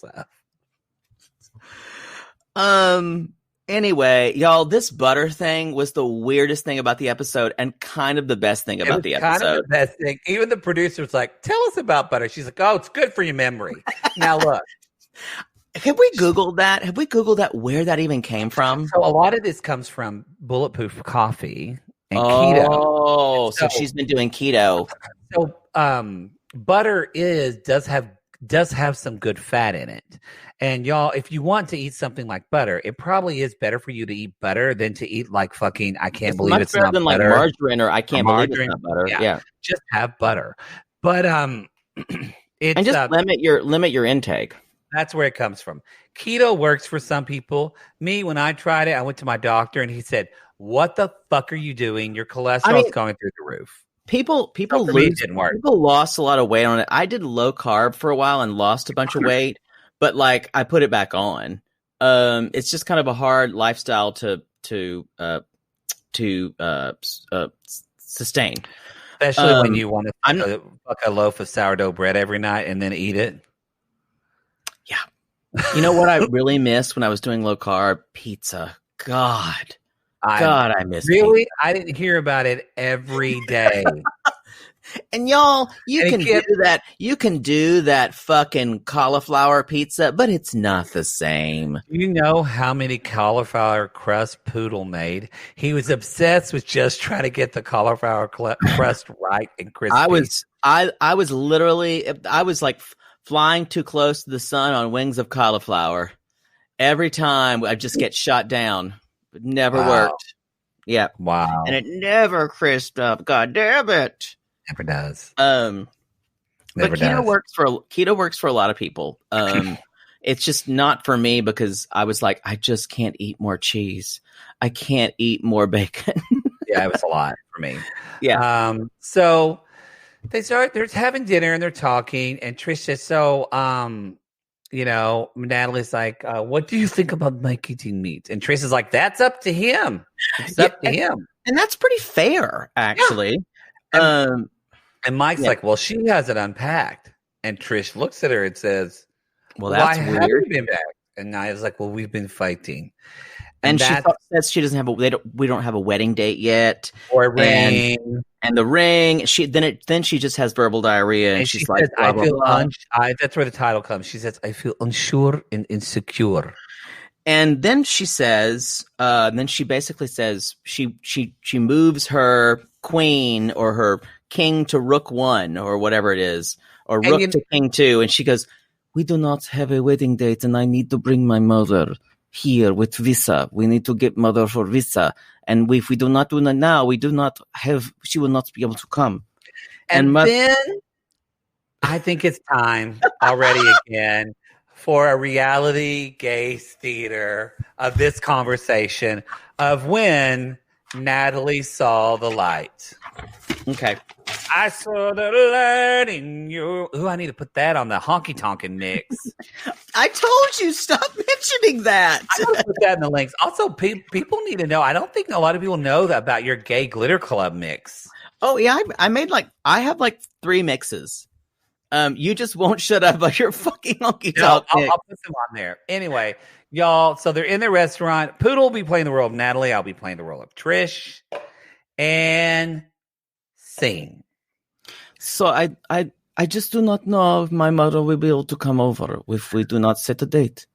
salve. Anyway, y'all, this butter thing was the weirdest thing about the episode and kind of the best thing about the episode. Kind of the best thing. Even the producer's like, tell us about butter. She's like, oh, it's good for your memory. Now look. Have we Googled that? Have we Googled that where that even came from? So a lot of this comes from Bulletproof Coffee and keto. Oh, so she's been doing keto. So butter does have some good fat in it. And y'all, if you want to eat something like butter, it probably is better for you to eat butter than to eat like fucking it's believe it's not butter. Like margarine or I can't believe it's not butter. Yeah. Just have butter. But it's and just limit your intake. That's where it comes from. Keto works for some people. Me, when I tried it, I went to my doctor and he said, "What the fuck are you doing? Your cholesterol's going through the roof." People lost a lot of weight on it. I did low carb for a while and lost a bunch of weight, but like I put it back on. It's just kind of a hard lifestyle to sustain, especially when you want to fuck a loaf of sourdough bread every night and then eat it. Yeah, you know what I really missed when I was doing low carb? Pizza. God, I miss really. Pizza. I didn't hear about it every day. And y'all, you can do that. You can do that fucking cauliflower pizza, but it's not the same. You know how many cauliflower crust Poodle made? He was obsessed with just trying to get the cauliflower crust right and crispy. I was literally like flying too close to the sun on wings of cauliflower. Every time I just get shot down. It never worked. Yeah. Wow. And it never crisped up. God damn it. Never does. But keto works for a lot of people. It's just not for me because I was like, I just can't eat more cheese. I can't eat more bacon. Yeah, it was a lot for me. Yeah. So they're having dinner and they're talking, and Trish says, so Natalie's like, what do you think about Mike eating meat? And Trish is like, that's up to him. It's up to him. And that's pretty fair, actually. Yeah. And Mike's like, well, she has it unpacked. And Trish looks at her and says, well, that's weird. Have you been back? And Naya's like, well, we've been fighting. And she says she doesn't have we don't have a wedding date yet. Or a ring. And the ring. Then she just has verbal diarrhea. And she's like, says, I feel that's where the title comes. She says, I feel unsure and insecure. And then she says, then she basically says she moves her queen or her king to rook 1 or whatever it is, or rook to king 2. And she goes, we do not have a wedding date and I need to bring my mother here with visa. We need to get mother for visa. And if we do not do that now, she will not be able to come. And then I think it's time already again for a reality gaze theater of this conversation of when Natalie saw the light. Okay. I saw the light in you. Ooh, I need to put that on the honky tonkin' mix. I told you, stop mentioning that. I'm going to put that in the links. Also, people need to know. I don't think a lot of people know that about your gay glitter club mix. Oh, yeah. I have 3 mixes. You just won't shut up about your fucking honky tonk. I'll put them on there. Anyway, y'all, so they're in the restaurant. Poodle will be playing the role of Natalie. I'll be playing the role of Trish. And sing. So I just do not know if my mother will be able to come over if we do not set a date.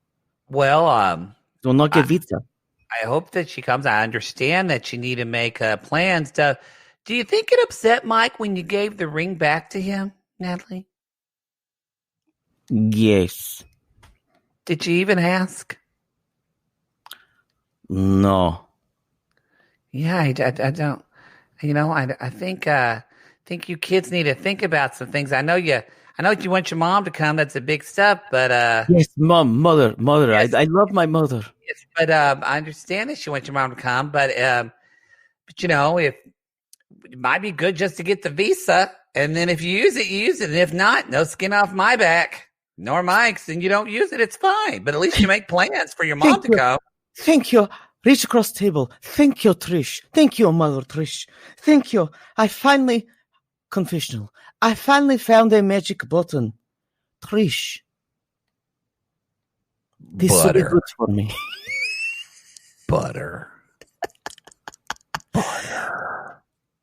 Well, do not get visa. I hope that she comes. I understand that you need to make plans. Do you think it upset Mike when you gave the ring back to him, Natalie? Yes. Did you even ask? No. Yeah, I don't. I think you kids need to think about some things. I know you want your mom to come. That's a big step, but Yes, mother. Yes. I love my mother. yes, but I understand that you want your mom to come, but if it might be good just to get the visa, and then if you use it, you use it, and if not, no skin off my back nor Mike's, and you don't use it, it's fine. But at least you make plans for your mom to come. Thank you. Reach across the table. Thank you, Trish. Thank you, Mother Trish. Thank you. Confessional. I finally found a magic button. Trish. This will be good for me. Butter.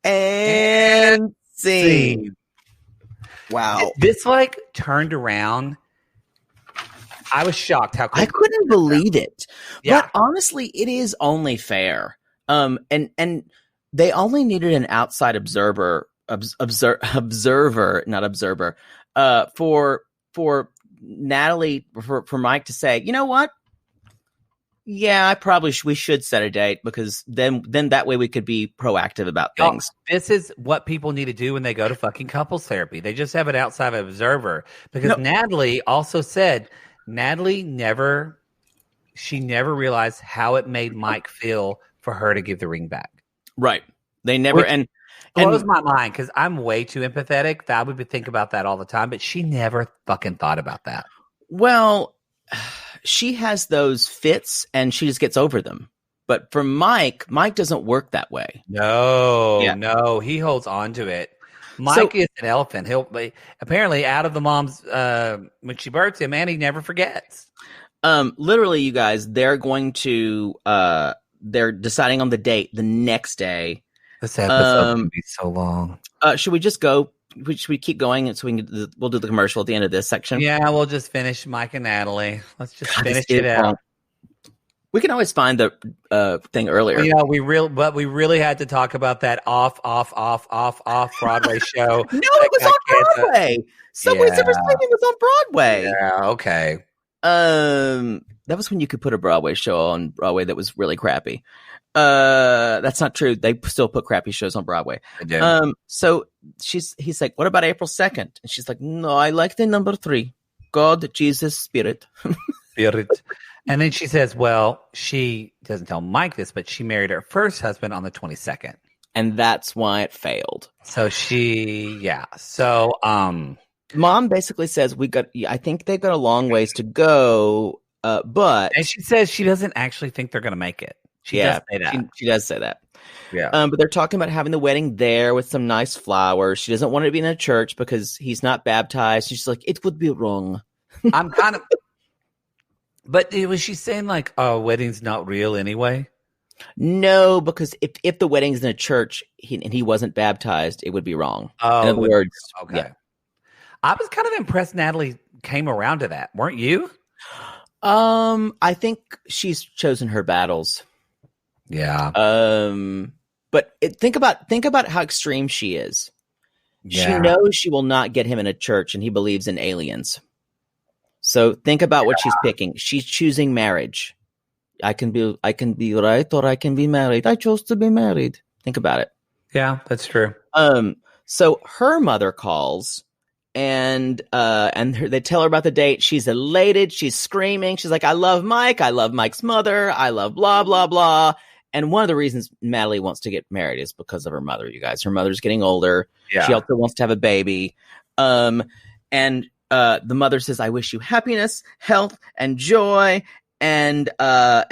And scene. Wow. This turned around. I was shocked how quick I couldn't believe it. Yeah. But honestly, it is only fair. And they only needed an outside observer, for Natalie, for Mike to say, you know what? Yeah, we should set a date, because then that way we could be proactive about things. This is what people need to do when they go to fucking couples therapy. They just have an outside observer, because Natalie also said Natalie never realized how it made Mike feel for her to give the ring back. Right. They never, Which blows my mind, because I'm way too empathetic. That I would think about that all the time, but she never fucking thought about that. Well, she has those fits and she just gets over them. But for Mike doesn't work that way. No, he holds on to it. Mike is an elephant. He'll apparently out of the mom's when she births him, and he never forgets. Literally, you guys, they're going to they're deciding on the date the next day. This episode can be so long. Should we just go? Should we keep going, and so we'll do the commercial at the end of this section? Yeah, we'll just finish Mike and Natalie. Let's just finish it out. We can always find the thing earlier. Yeah, we really had to talk about that off Broadway show. No, it was on Broadway. Subway Surfer Sleeping was on Broadway. Yeah, okay. That was when you could put a Broadway show on Broadway that was really crappy. That's not true. They still put crappy shows on Broadway. They do. So he's like, what about April 2nd? And she's like, no, I like the number 3. God, Jesus, Spirit. Spirit. And then she says, well, she doesn't tell Mike this, but she married her first husband on the 22nd. And that's why it failed. So Mom basically says I think they've got a long ways to go, but... And she says she doesn't actually think they're going to make it. She does say that. She does say that. Yeah. But they're talking about having the wedding there with some nice flowers. She doesn't want it to be in a church because he's not baptized. She's like, it would be wrong. I'm kind of... But was she saying wedding's not real anyway? No, because if the wedding's in a church and he wasn't baptized, it would be wrong. Oh, in other words, okay. Yeah. I was kind of impressed Natalie came around to that. Weren't you? I think she's chosen her battles. Yeah. But think about how extreme she is. Yeah. She knows she will not get him in a church, and he believes in aliens. So think about what she's picking. She's choosing marriage. I can be right, or I can be married. I chose to be married. Think about it. Yeah, that's true. So her mother calls, and they tell her about the date. She's elated. She's screaming. She's like, I love Mike. I love Mike's mother. I love blah, blah, blah. And one of the reasons Natalie wants to get married is because of her mother, you guys. Her mother's getting older. Yeah. She also wants to have a baby. And the mother says, I wish you happiness, health, and joy. And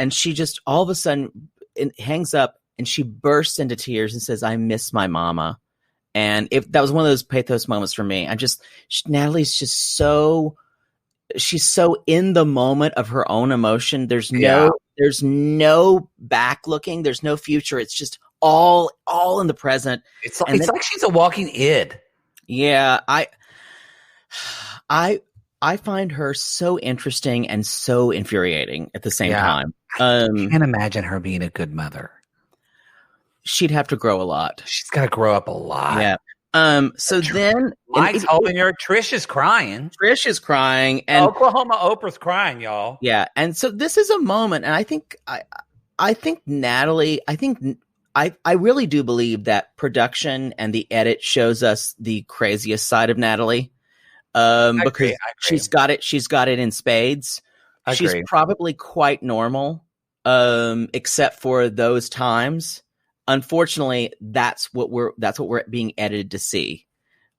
she just all of a sudden hangs up and she bursts into tears and says, I miss my mama. And that was one of those pathos moments for me. Natalie's just she's so in the moment of her own emotion. There's no back looking. There's no future. It's just all in the present. It's like she's a walking id. Yeah. I I find her so interesting and so infuriating at the same time. I can't imagine her being a good mother. She'd have to grow a lot. She's got to grow up a lot. Yeah. So then Mike's holding her. Trish is crying. And Oklahoma Oprah's crying, y'all. Yeah. And so this is a moment, and I think Natalie, I really do believe that production and the edit shows us the craziest side of Natalie. Because she's got it in spades. She's probably quite normal, except for those times. Unfortunately, that's what we're being edited to see.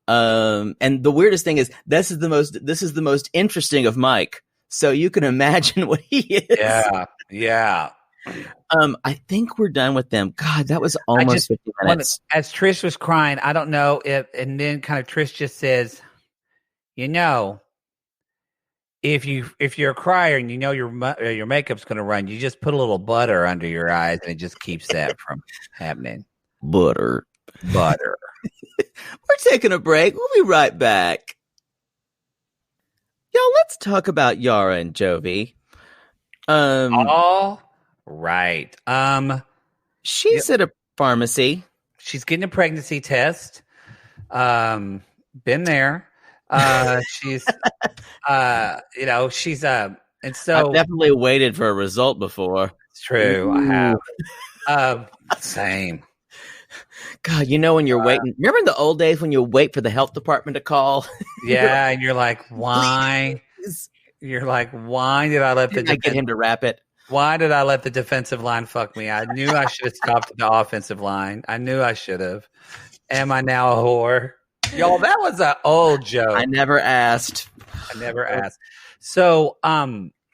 And the weirdest thing is this is the most interesting of Mike. So you can imagine what he is. Yeah. I think we're done with them. God, that was almost 50 minutes. As Trish was crying, I don't know and then kind of Trish just says, if you're a crier and your makeup's going to run, you just put a little butter under your eyes and it just keeps that from happening. Butter. We're taking a break. We'll be right back. Y'all, let's talk about Yara and Jovi. All right. She's at a pharmacy. She's getting a pregnancy test. Been there. She's and so I've definitely waited for a result before. It's true. Ooh. I have. Same. God, when you're waiting. Remember in the old days when you wait for the health department to call? Yeah, and you're like, why? Please. You're like, why did I let get him to wrap it? Why did I let the defensive line fuck me? I knew I should have stopped at the offensive line. I knew I should have. Am I now a whore? Y'all, that was an old joke. I never asked. So,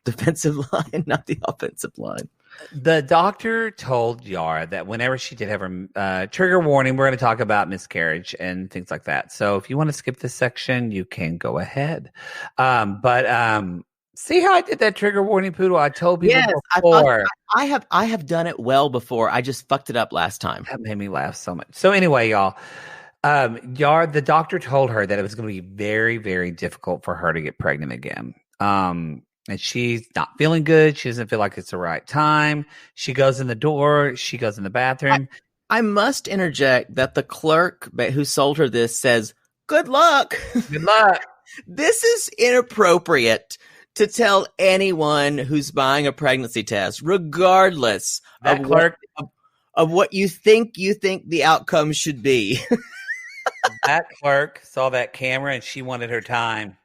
defensive line, not the offensive line. The doctor told Yara that whenever she did have her trigger warning, we're going to talk about miscarriage and things like that. So if you want to skip this section, you can go ahead. But see how I did that trigger warning, Poodle? I told people before. I have done it well before. I just fucked it up last time. That made me laugh so much. So anyway, y'all. Yara, the doctor told her that it was going to be very, very difficult for her to get pregnant again. And she's not feeling good. She doesn't feel like it's the right time. She goes in the door. She goes in the bathroom. I must interject that the clerk who sold her this says, "Good luck." Good luck. This is inappropriate to tell anyone who's buying a pregnancy test, regardless of what you think the outcome should be. That clerk saw that camera and she wanted her time.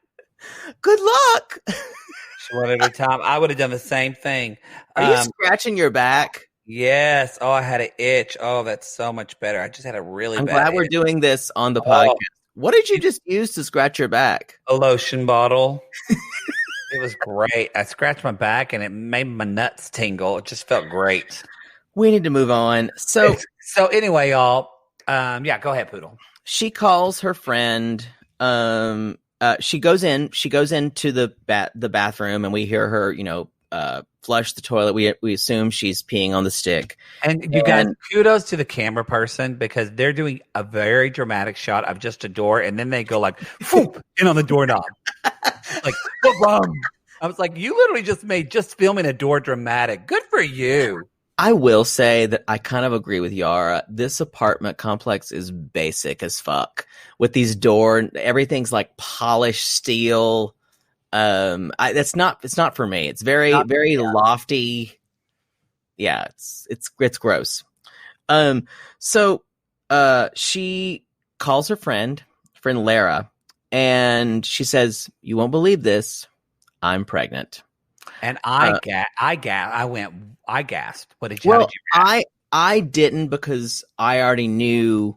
Good luck. She wanted her time. I would have done the same thing. Are you scratching your back? Yes. Oh, I had an itch. Oh, that's so much better. I just had a really bad glad we're doing this on the podcast. What did you just use to scratch your back? A lotion bottle. It was great. I scratched my back and it made my nuts tingle. It just felt great. We need to move on. So anyway, y'all. Go ahead, Poodle. She calls her friend. She goes into the bathroom and we hear her, flush the toilet. We assume she's peeing on the stick. And you guys, kudos to the camera person because they're doing a very dramatic shot of just a door, and then they go like, "Whoop," in on the doorknob. Like, boom. I was like, you literally just made filming a door dramatic. Good for you. I will say that I kind of agree with Yara. This apartment complex is basic as fuck. With these everything's like polished steel. It's not for me. It's very lofty. Yeah, it's gross. So she calls her friend Lara, and she says, "You won't believe this. I'm pregnant." And I gasped. What did you? Well, I didn't because I already knew.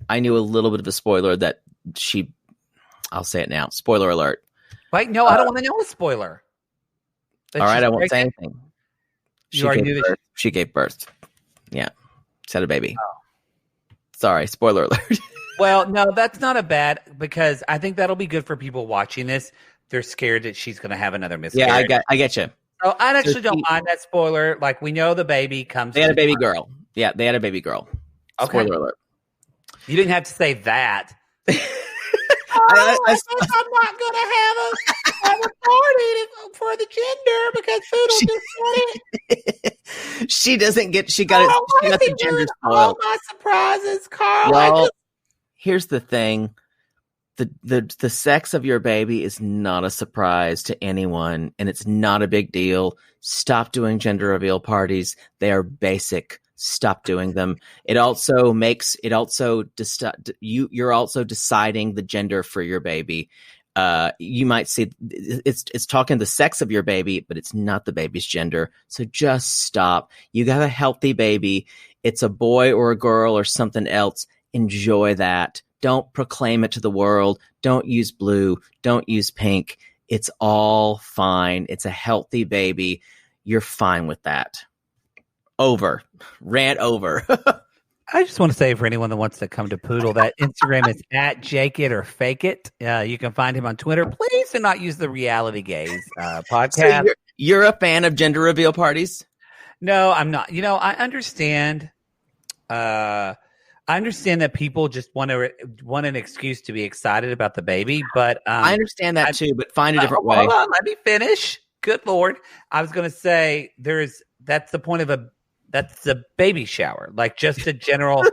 I knew a little bit of a spoiler that she. I'll say it now. Spoiler alert. Wait, no, I don't want to know a spoiler. All right, I won't say anything. She gave birth. Yeah, she had a baby. Oh. Sorry, spoiler alert. Well, no, that's not a bad because I think that'll be good for people watching this. They're scared that she's going to have another miscarriage. Yeah, I get you. So I actually don't mind that spoiler. Like, we know the baby comes. They had a baby girl. Yeah, they had a baby girl. Okay. Spoiler alert. You didn't have to say that. I think I'm not going to have have a party for the gender because Poodle just said it. She doesn't get. She got it. She got the gender All spoiled. my surprises, Carl. Y'all, here's the thing. The sex of your baby is not a surprise to anyone, and it's not a big deal. Stop doing gender reveal parties. They are basic. Stop doing them. You're also deciding the gender for your baby. You might see it's talking the sex of your baby, but it's not the baby's gender. So just stop. You got a healthy baby. It's a boy or a girl or something else. Enjoy that. Don't proclaim it to the world. Don't use blue. Don't use pink. It's all fine. It's a healthy baby. You're fine with that. Over. Rant over. I just want to say for anyone that wants to come to Poodle, that Instagram is at Jake It or Fake It. You can find him on Twitter. Please do not use the Reality Gaze podcast. So you're a fan of gender reveal parties? No, I'm not. I understand. I understand that people just want an excuse to be excited about the baby, but I understand that too. But find a different way. Hold on, let me finish. Good Lord, I was going to say that's the point of that's the baby shower, like just a general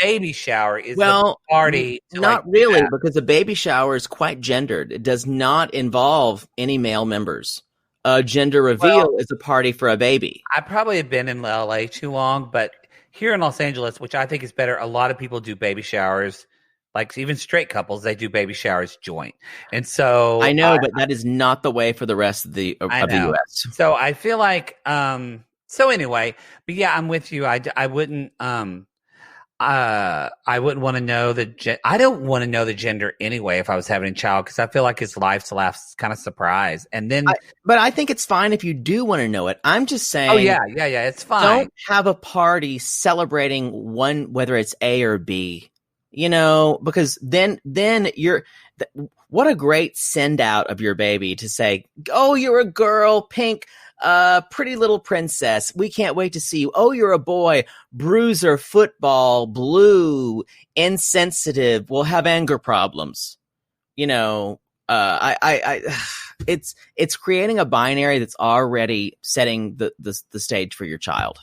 baby shower is the party. Not really, because a baby shower is quite gendered. It does not involve any male members. A gender reveal is a party for a baby. I probably have been in LA too long, but here in Los Angeles, which I think is better, a lot of people do baby showers. Like even straight couples, they do baby showers joint. And so I know, but that is not the way for the rest of the U.S. So I feel like so anyway, but yeah, I'm with you. I wouldn't want to know I don't want to know the gender anyway if I was having a child, because I feel like it's life's last kind of surprise. And then but I think it's fine if you do want to know it. I'm just saying. Oh yeah, it's fine. Don't have a party celebrating one, whether it's A or B. Because then you're what a great send out of your baby to say, oh, you're a girl, pink, pretty little princess. We can't wait to see you. Oh, you're a boy, bruiser, football, blue, insensitive, will have anger problems. It's creating a binary that's already setting the stage for your child.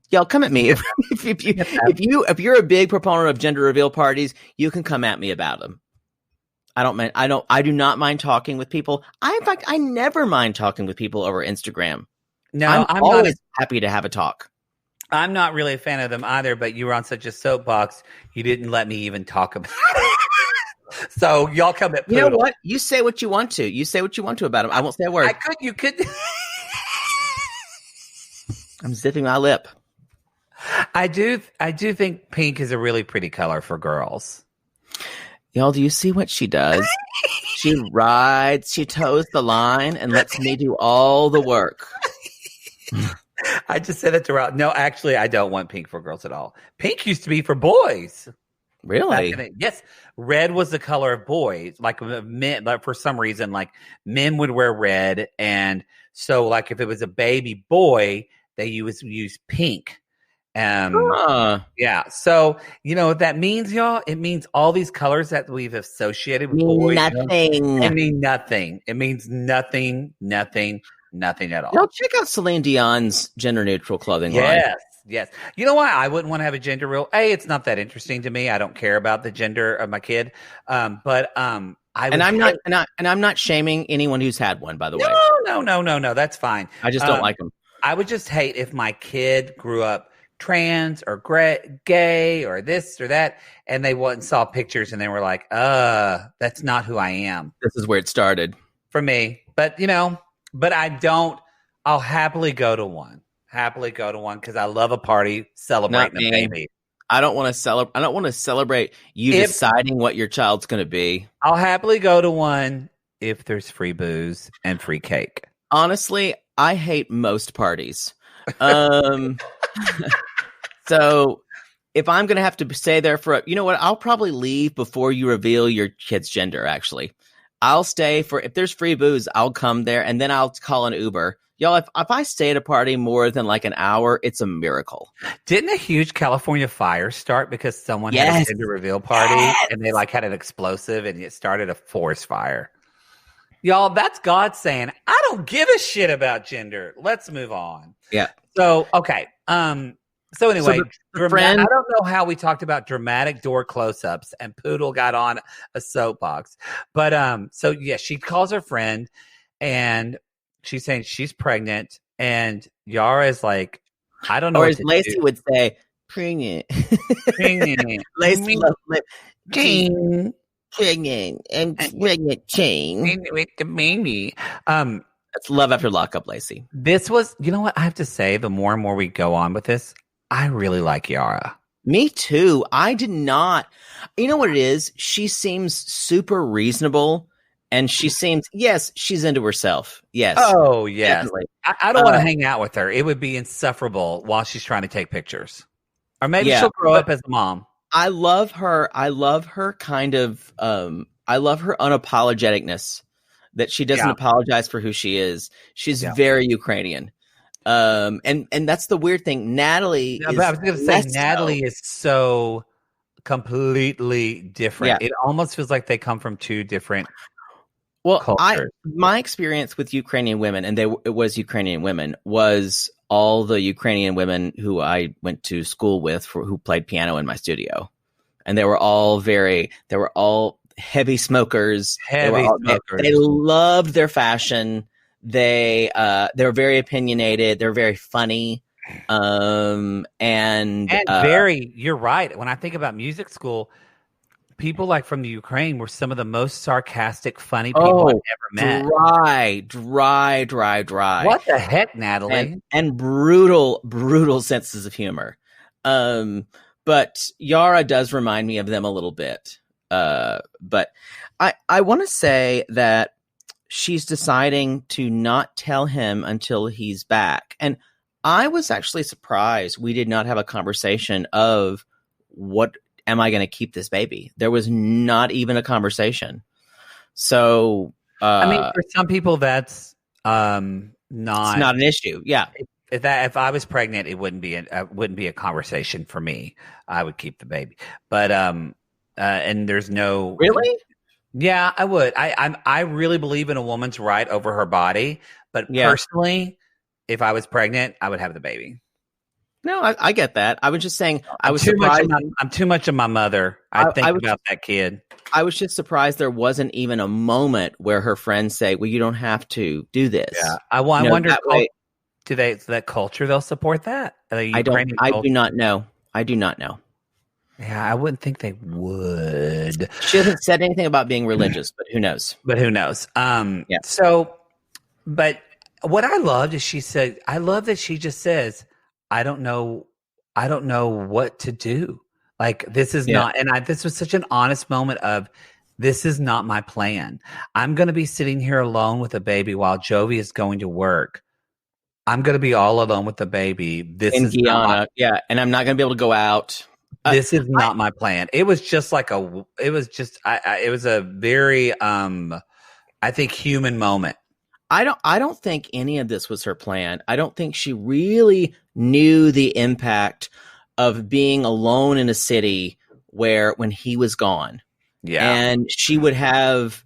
Y'all come at me if you're a big proponent of gender reveal parties, you can come at me about them. I do not mind talking with people. In fact, I never mind talking with people over Instagram. No, I'm always happy to have a talk. I'm not really a fan of them either, but you were on such a soapbox, you didn't let me even talk about it. So y'all come at Poodle. You know what? You say what you want to. You say what you want to about them. I won't say a word. You could. I'm zipping my lip. I do think pink is a really pretty color for girls. Y'all, do you see what she does? She toes the line and lets me do all the work. I just said it to Rob. No, actually, I don't want pink for girls at all. Pink used to be for boys. Really? Yes. Red was the color of boys. Like men, like for some reason, like men would wear red. And so like if it was a baby boy, they use pink. Yeah. So, what that means, y'all? It means all these colors that we've associated with boys. Nothing. It means nothing. It means nothing at all. Y'all check out Celine Dion's gender neutral clothing line. Yes. You know why I wouldn't want to have a gender reveal? It's not that interesting to me. I don't care about the gender of my kid. I'm not shaming anyone who's had one, by the way. No. That's fine. I just don't like them. I would just hate if my kid grew up trans or gay or this or that, and they went and saw pictures and they were like, that's not who I am. This is where it started for me. But I'll happily go to one because I love a party celebrating a baby. I don't want to celebrate you deciding what your child's going to be. I'll happily go to one if there's free booze and free cake. Honestly, I hate most parties. So if I'm going to have to stay there I'll probably leave before you reveal your kid's gender. Actually, I'll stay if there's free booze, I'll come there and then I'll call an Uber. Y'all, if I stay at a party more than like an hour, it's a miracle. Didn't a huge California fire start because someone had a gender reveal party and they had an explosive and it started a forest fire? Y'all, that's God saying, I don't give a shit about gender. Let's move on. Yeah. So, okay. So anyway, the friend, I don't know how we talked about dramatic door close-ups and Poodle got on a soapbox. But so yeah, she calls her friend and she's saying she's pregnant and Yara is like, I don't know. Or as Lacey would say, pregnant. Pregnant. Lacey Chain. pregnant. I'm pregnant, chain. With the baby. That's love after lockup, Lacey. This was, you know what I have to say, the more and more we go on with this, I really like Yara. Me too. I did not. You know what it is? She seems super reasonable and she seems, yes, she's into herself. Yes. Oh, yes. Definitely. I don't want to hang out with her. It would be insufferable while she's trying to take pictures. Or maybe she'll grow up as a mom. I love her. I love her kind of, I love her unapologeticness that she doesn't apologize for who she is. She's very Ukrainian. And that's the weird thing. Natalie I was going to say, Natalie is so completely different. Yeah. It almost feels like they come from two different cultures. My experience with Ukrainian women, and it was Ukrainian women, was all the Ukrainian women who I went to school with who played piano in my studio. And they were all heavy smokers. They loved their fashion. They're very opinionated. They're very funny. And very, you're right. When I think about music school, people like from the Ukraine were some of the most sarcastic, funny people I've ever met. Dry. What the heck, Natalie? And brutal senses of humor. But Yara does remind me of them a little bit. But I want to say that she's deciding to not tell him until he's back. And I was actually surprised we did not have a conversation of what am I going to keep this baby? There was not even a conversation. So, I mean, for some people, that's not an issue. Yeah. If I was pregnant, it wouldn't be a conversation for me. I would keep the baby. But and there's no really. Yeah, I would. I really believe in a woman's right over her body. But personally, if I was pregnant, I would have the baby. No, I get that. I was just saying I was surprised. I'm too much of my mother. I think about that kid. I was just surprised there wasn't even a moment where her friends say, well, you don't have to do this. Yeah. I wonder, that culture, they'll support that? I do not know. Yeah, I wouldn't think they would. She hasn't said anything about being religious, but who knows? Yeah. So, but what I loved is she said, I love that she just says, I don't know what to do. Like, this is not, and this was such an honest moment of, this is not my plan. I'm going to be sitting here alone with a baby while Jovi is going to work. I'm going to be all alone with the baby. This in is Guyana. And I'm not going to be able to go out. This is not my plan. It was just like it was a very, I think, human moment. I don't think any of this was her plan. I don't think she really knew the impact of being alone in a city when he was gone. Yeah. And she would have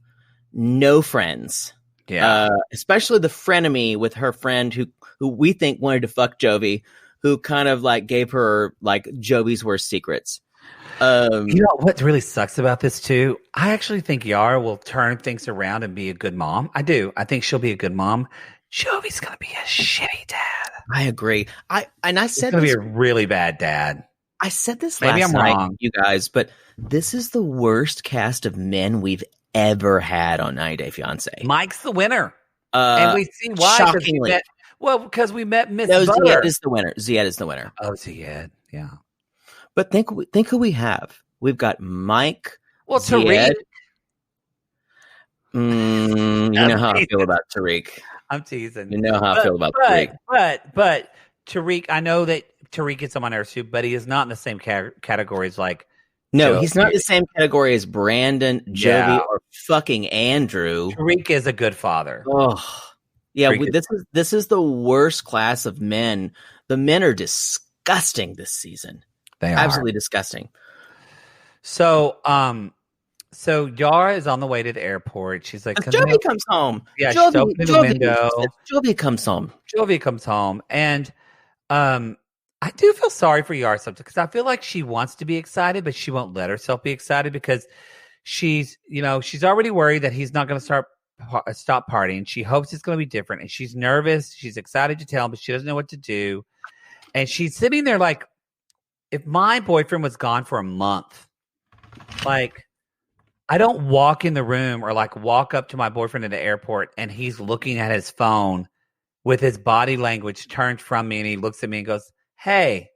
no friends. Yeah. Especially the frenemy with her friend who we think wanted to fuck Jovi, who kind of like gave her like Jovi's worst secrets. You know what really sucks about this too? I actually think Yara will turn things around and be a good mom. I do. I think she'll be a good mom. Jovi's gonna be a shitty dad. I agree. He's gonna be a really bad dad. I said this Maybe last I'm night, wrong. you guys, but this is the worst cast of men we've ever had on 90 Day Fiancé. Mike's the winner, and we see why. Shockingly. Because we met Miss No, Butter. Zied is the winner. Zied is the winner. Oh, Zied, yeah. But think who we have. We've got Mike. Well, Tariq. You know how I feel about Tariq. I'm teasing. You know how I feel about Tariq. But Tariq, I know that Tariq gets on my nerves too, but he is not in the same category as like. No, he's not in the same category as Brandon, Jovi, or fucking Andrew. Tariq is a good father. Oh, yeah. This is the worst class of men. The men are disgusting this season. They are absolutely disgusting. So, So Yara is on the way to the airport. She's like, Jovi comes home. Yeah, she's opening the window. Jovi comes home. Jovi comes home. And I do feel sorry for Yara sometimes because I feel like she wants to be excited, but she won't let herself be excited because she's already worried that he's not going to stop partying. She hopes it's going to be different. And she's nervous. She's excited to tell him, but she doesn't know what to do. And she's sitting there like, if my boyfriend was gone for a month, like, I don't walk in the room or like walk up to my boyfriend at the airport and he's looking at his phone with his body language turned from me and he looks at me and goes, "Hey."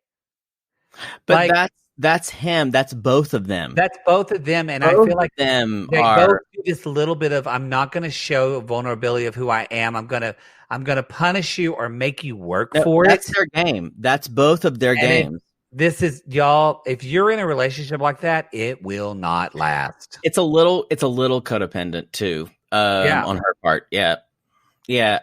But like, that's him. That's both of them. That's both of them. And both I feel like them they are both do this little bit of, I'm not going to show vulnerability of who I am. I'm going to punish you or make you work for it. That's their game. That's both of their games. This is, y'all, if you're in a relationship like that, it will not last. It's a little codependent too, on her part. Yeah. Yeah.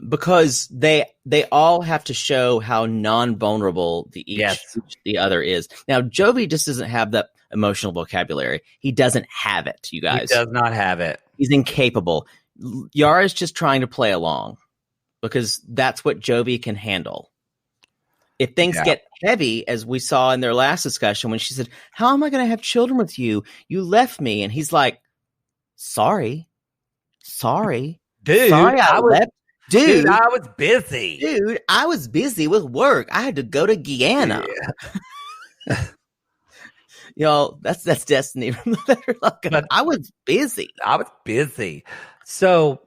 Because they all have to show how non-vulnerable the other is. Now, Jovi just doesn't have that emotional vocabulary. He doesn't have it, you guys. He does not have it. He's incapable. Yara's just trying to play along because that's what Jovi can handle. If things get heavy, as we saw in their last discussion, when she said, "How am I going to have children with you? You left me." And he's like, sorry, dude, I was busy. Dude, I was busy with work. I had to go to Guyana. Yeah. Y'all, that's Destiny. I was busy. So,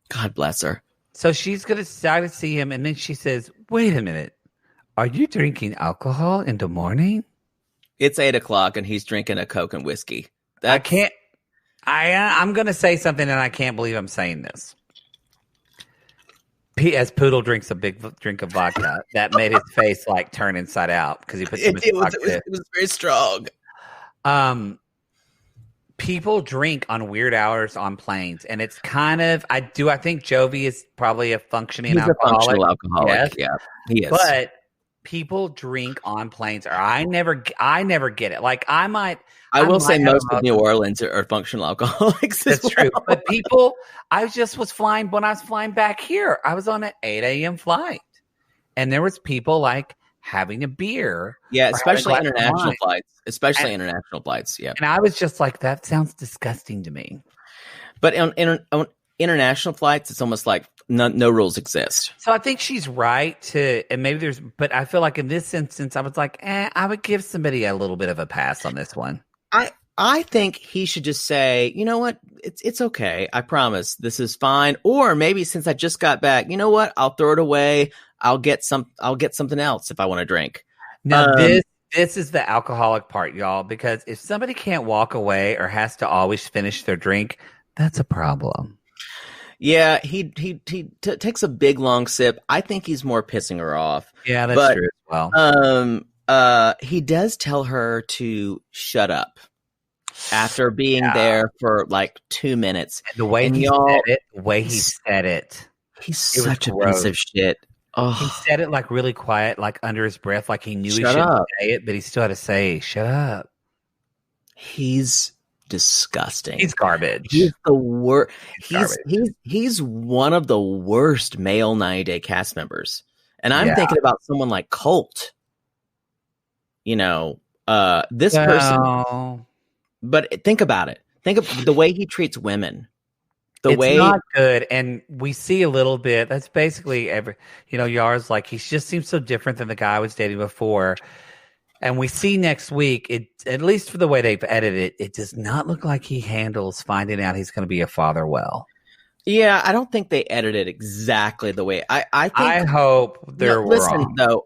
God bless her. So she's going to start to see him. And then she says, "Wait a minute. Are you drinking alcohol in the morning?" It's 8:00 and he's drinking a Coke and whiskey. I'm going to say something and I can't believe I'm saying this. As Poodle drinks a big drink of vodka, that made his face like turn inside out because he put so much vodka. It was very strong. People drink on weird hours on planes, and it's kind of, I think Jovi is probably a functioning alcoholic. A functional alcoholic. Yes. Yeah, he is. But people drink on planes, or I never get it. Like I will say most of New Orleans are functional alcoholics. That's true. But people, when I was flying back here, I was on an 8 a.m. flight, and there was people like having a beer. Yeah, especially international flights. Yeah. And I was just like, that sounds disgusting to me. But on international flights, it's almost like no rules exist. So I think she's right but I feel like in this instance, I was like, I would give somebody a little bit of a pass on this one. I think he should just say, you know what, it's okay. I promise this is fine. Or maybe since I just got back, you know what, I'll throw it away. I'll get something else if I want to drink. Now this is the alcoholic part, y'all, because if somebody can't walk away or has to always finish their drink, that's a problem. Yeah, he takes a big long sip. I think he's more pissing her off. Yeah, that's true as well. He does tell her to shut up after being there for like 2 minutes. And the way he said it, he's such a piece of shit. Oh. He said it like really quiet, like under his breath, like he knew he shouldn't say it, but he still had to say, "Shut up." He's disgusting. He's garbage. He's the worst. He's one of the worst male 90-day cast members. And I'm thinking about someone like Colt. You know, this person. But think about it. Think of the way he treats women. It's not good, and we see a little bit. That's basically Yara's like, he just seems so different than the guy I was dating before. And we see next week, at least for the way they've edited it, it does not look like he handles finding out he's going to be a father well. Yeah, I don't think they edited exactly the way I think. I hope they're wrong. Listen, though,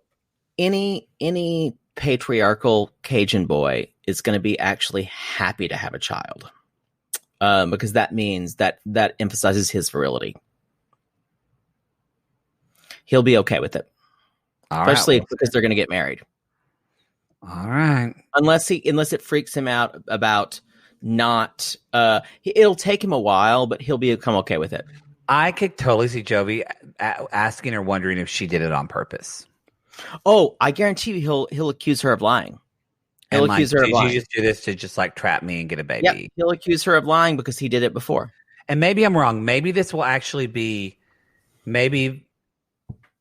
any patriarchal Cajun boy is going to be actually happy to have a child. Because that means that emphasizes his virility. He'll be okay with it, especially because they're going to get married. All right, unless it freaks him out about not. It'll take him a while, but he'll become okay with it. I could totally see Jovi asking or wondering if she did it on purpose. Oh, I guarantee you, he'll accuse her of lying. He'll And accuse her of did lying. you just do this to just like trap me and get a baby? Yep, he'll accuse her of lying because he did it before. And maybe I'm wrong. Maybe this will actually be,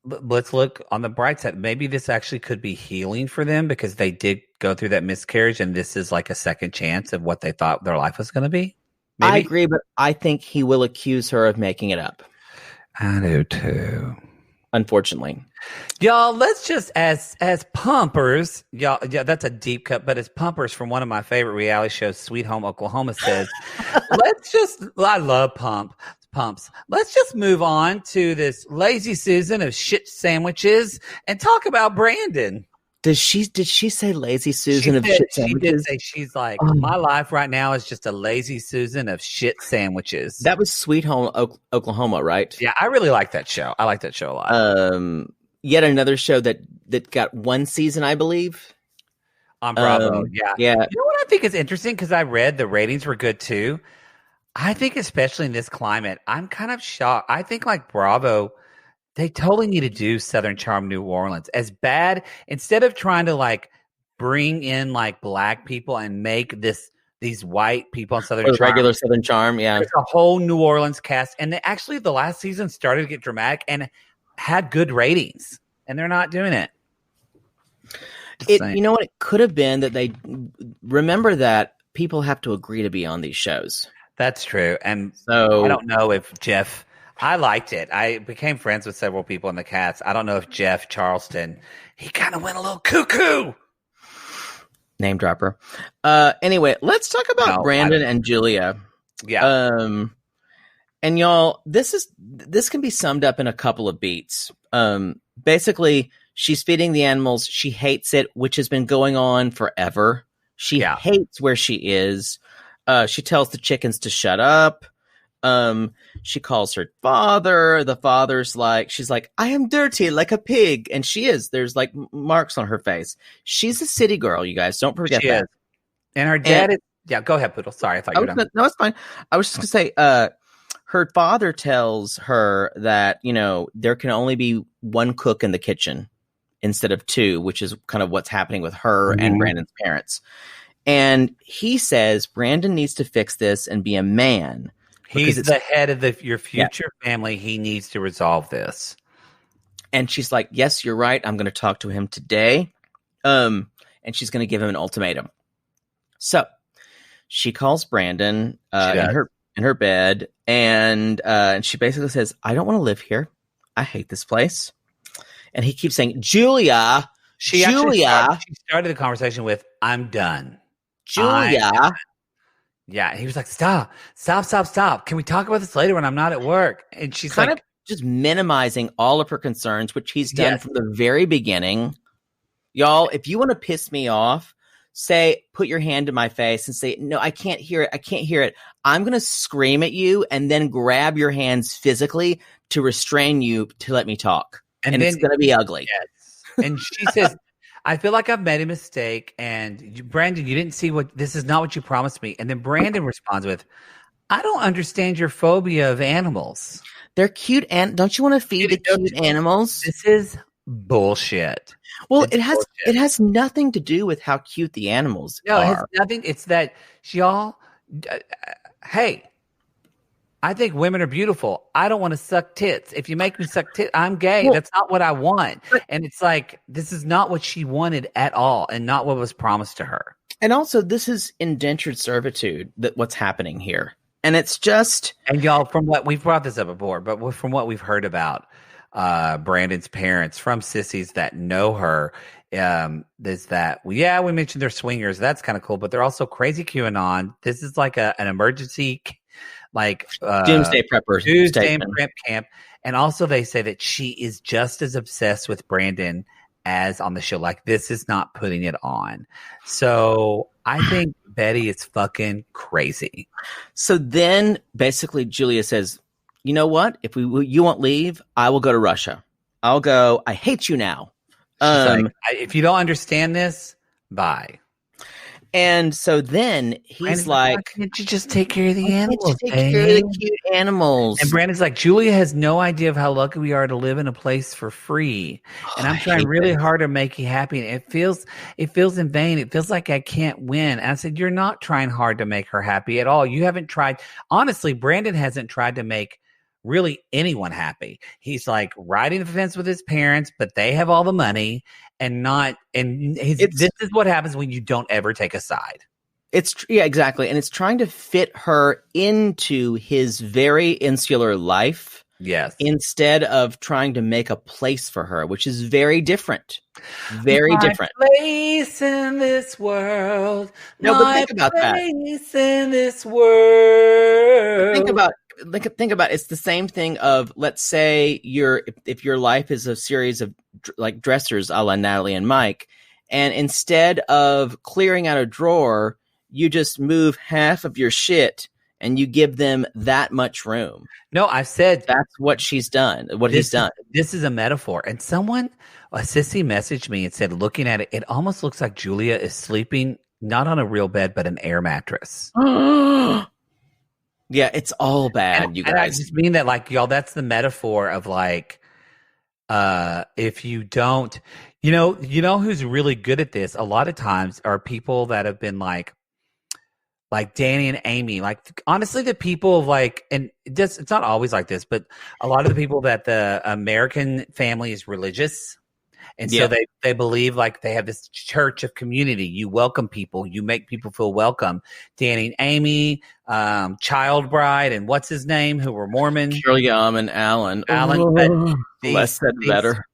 let's look on the bright side. Maybe this actually could be healing for them because they did go through that miscarriage and this is like a second chance of what they thought their life was going to be. Maybe? I agree, but I think he will accuse her of making it up. I do too. Unfortunately. Y'all, let's just as pumpers, y'all, yeah, that's a deep cut, but as pumpers from one of my favorite reality shows, Sweet Home Oklahoma says, I love pumps. Let's just move on to this lazy Susan of shit sandwiches and talk about Brandon. Did she say lazy Susan of shit sandwiches? She did say, she's like, my life right now is just a lazy Susan of shit sandwiches. That was Sweet Home Oklahoma, right? Yeah, I really like that show. I like that show a lot. Yet another show that got one season, I believe. On Bravo, yeah. Yeah. You know what I think is interesting? Because I read the ratings were good too. I think especially in this climate, I'm kind of shocked. I think like Bravo, they totally need to do Southern Charm New Orleans. As bad, instead of trying to like bring in like black people and make these white people on Southern Charm. Regular Southern Charm, yeah. There's a whole New Orleans cast. And they actually, the last season started to get dramatic and had good ratings. And they're not doing it. You know what? It could have been that they remember that people have to agree to be on these shows. That's true. And so I don't know if Jeff, I liked it. I became friends with several people in the cast. I don't know if Jeff Charleston, he kind of went a little cuckoo. Name dropper. Anyway, let's talk about Brandon and Julia. Yeah. And y'all, this can be summed up in a couple of beats. Basically, she's feeding the animals. She hates it, which has been going on forever. She hates where she is. She tells the chickens to shut up. She calls her father. The father's like, she's like, I am dirty like a pig. And she is. There's like marks on her face. She's a city girl, you guys. Don't forget that. Is. And her dad is. Yeah, go ahead, Poodle. Sorry, I thought you were done. No, it's fine. I was just going to say, her father tells her that, there can only be one cook in the kitchen instead of two, which is kind of what's happening with her and Brandon's parents. And he says Brandon needs to fix this and be a man. He's the head of your future family. He needs to resolve this. And she's like, yes, you're right. I'm going to talk to him today. And she's going to give him an ultimatum. So she calls Brandon in her bed, and she basically says, I don't want to live here. I hate this place. And he keeps saying, Julia. She started the conversation with, I'm done. Julia. Yeah. He was like, stop. Can we talk about this later when I'm not at work? And she's kind like, of just minimizing all of her concerns, which he's done from the very beginning. Y'all, if you want to piss me off, put your hand in my face and say, no, I can't hear it. I'm going to scream at you and then grab your hands physically to restrain you to let me talk. And then, it's going to be ugly. Yes. And she says, I feel like I've made a mistake. And Brandon, you didn't see this is not what you promised me. And then Brandon responds with, I don't understand your phobia of animals. They're cute. And don't you want to feed the cute animals? This is bullshit. Well, it has nothing to do with how cute the animals are. No, it has nothing. It's that y'all, hey, I think women are beautiful. I don't want to suck tits. If you make me suck tits, I'm gay. Well, that's not what I want. And it's like, this is not what she wanted at all and not what was promised to her. And also, this is indentured servitude, what's happening here. And it's just... And y'all, from what we've brought this up before, but from what we've heard about Brandon's parents, from sissies that know her, is that, we mentioned they're swingers. That's kind of cool, but they're also crazy QAnon. This is like an emergency... doomsday preppers, doomsday prep camp. And also they say that she is just as obsessed with Brandon as on the show. Like, this is not putting it on. So I think Betty is fucking crazy. So then basically Julia says, you know what? If you won't leave, I will go to Russia. I'll go. I hate you now. She's like, if you don't understand this, bye. And so then he's Brandon's like, why can't you just take care of the "Why can't you animals, take care of the babe?" cute animals. And Brandon's like, Julia has no idea of how lucky we are to live in a place for free. And I'm I trying hate really this. hard to make you happy. And it feels in vain. It feels like I can't win. And I said, you're not trying hard to make her happy at all. You haven't tried. Honestly, Brandon hasn't tried to make really anyone happy. He's like riding the fence with his parents, but they have all the money this is what happens when you don't ever take a side. Yeah, exactly. And it's trying to fit her into his very insular life. Yes. Instead of trying to make a place for her, which is very different. Very different. Place in this world. No, but think about that. Place in this world. Think about it's the same thing of, let's say if your life is a series of like dressers a la Natalie and Mike, and instead of clearing out a drawer, you just move half of your shit and you give them that much room. No, I said that's what she's done. He's done. This is a metaphor. And a sissy messaged me and said, looking at it, it almost looks like Julia is sleeping not on a real bed, but an air mattress. Yeah, it's all bad, you guys. And I just mean that, like, y'all, that's the metaphor of like, if you don't, you know who's really good at this a lot of times are people that have been like Danny and Amy, like honestly, the people of like, and it's not always like this, but a lot of the people that the American family is religious. And so they believe like they have this church of community. You welcome people. You make people feel welcome. Danny and Amy, Child Bride, and what's his name, who were Mormon. William and Alan. Less said better.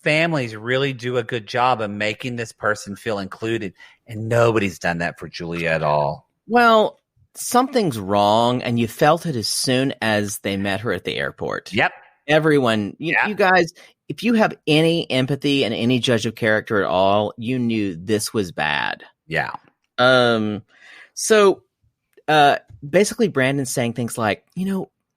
Families really do a good job of making this person feel included. And nobody's done that for Julia at all. Well, something's wrong, and you felt it as soon as they met her at the airport. Yep. Everyone, you guys, if you have any empathy and any judge of character at all, you knew this was bad. Yeah. So basically Brandon's saying things like,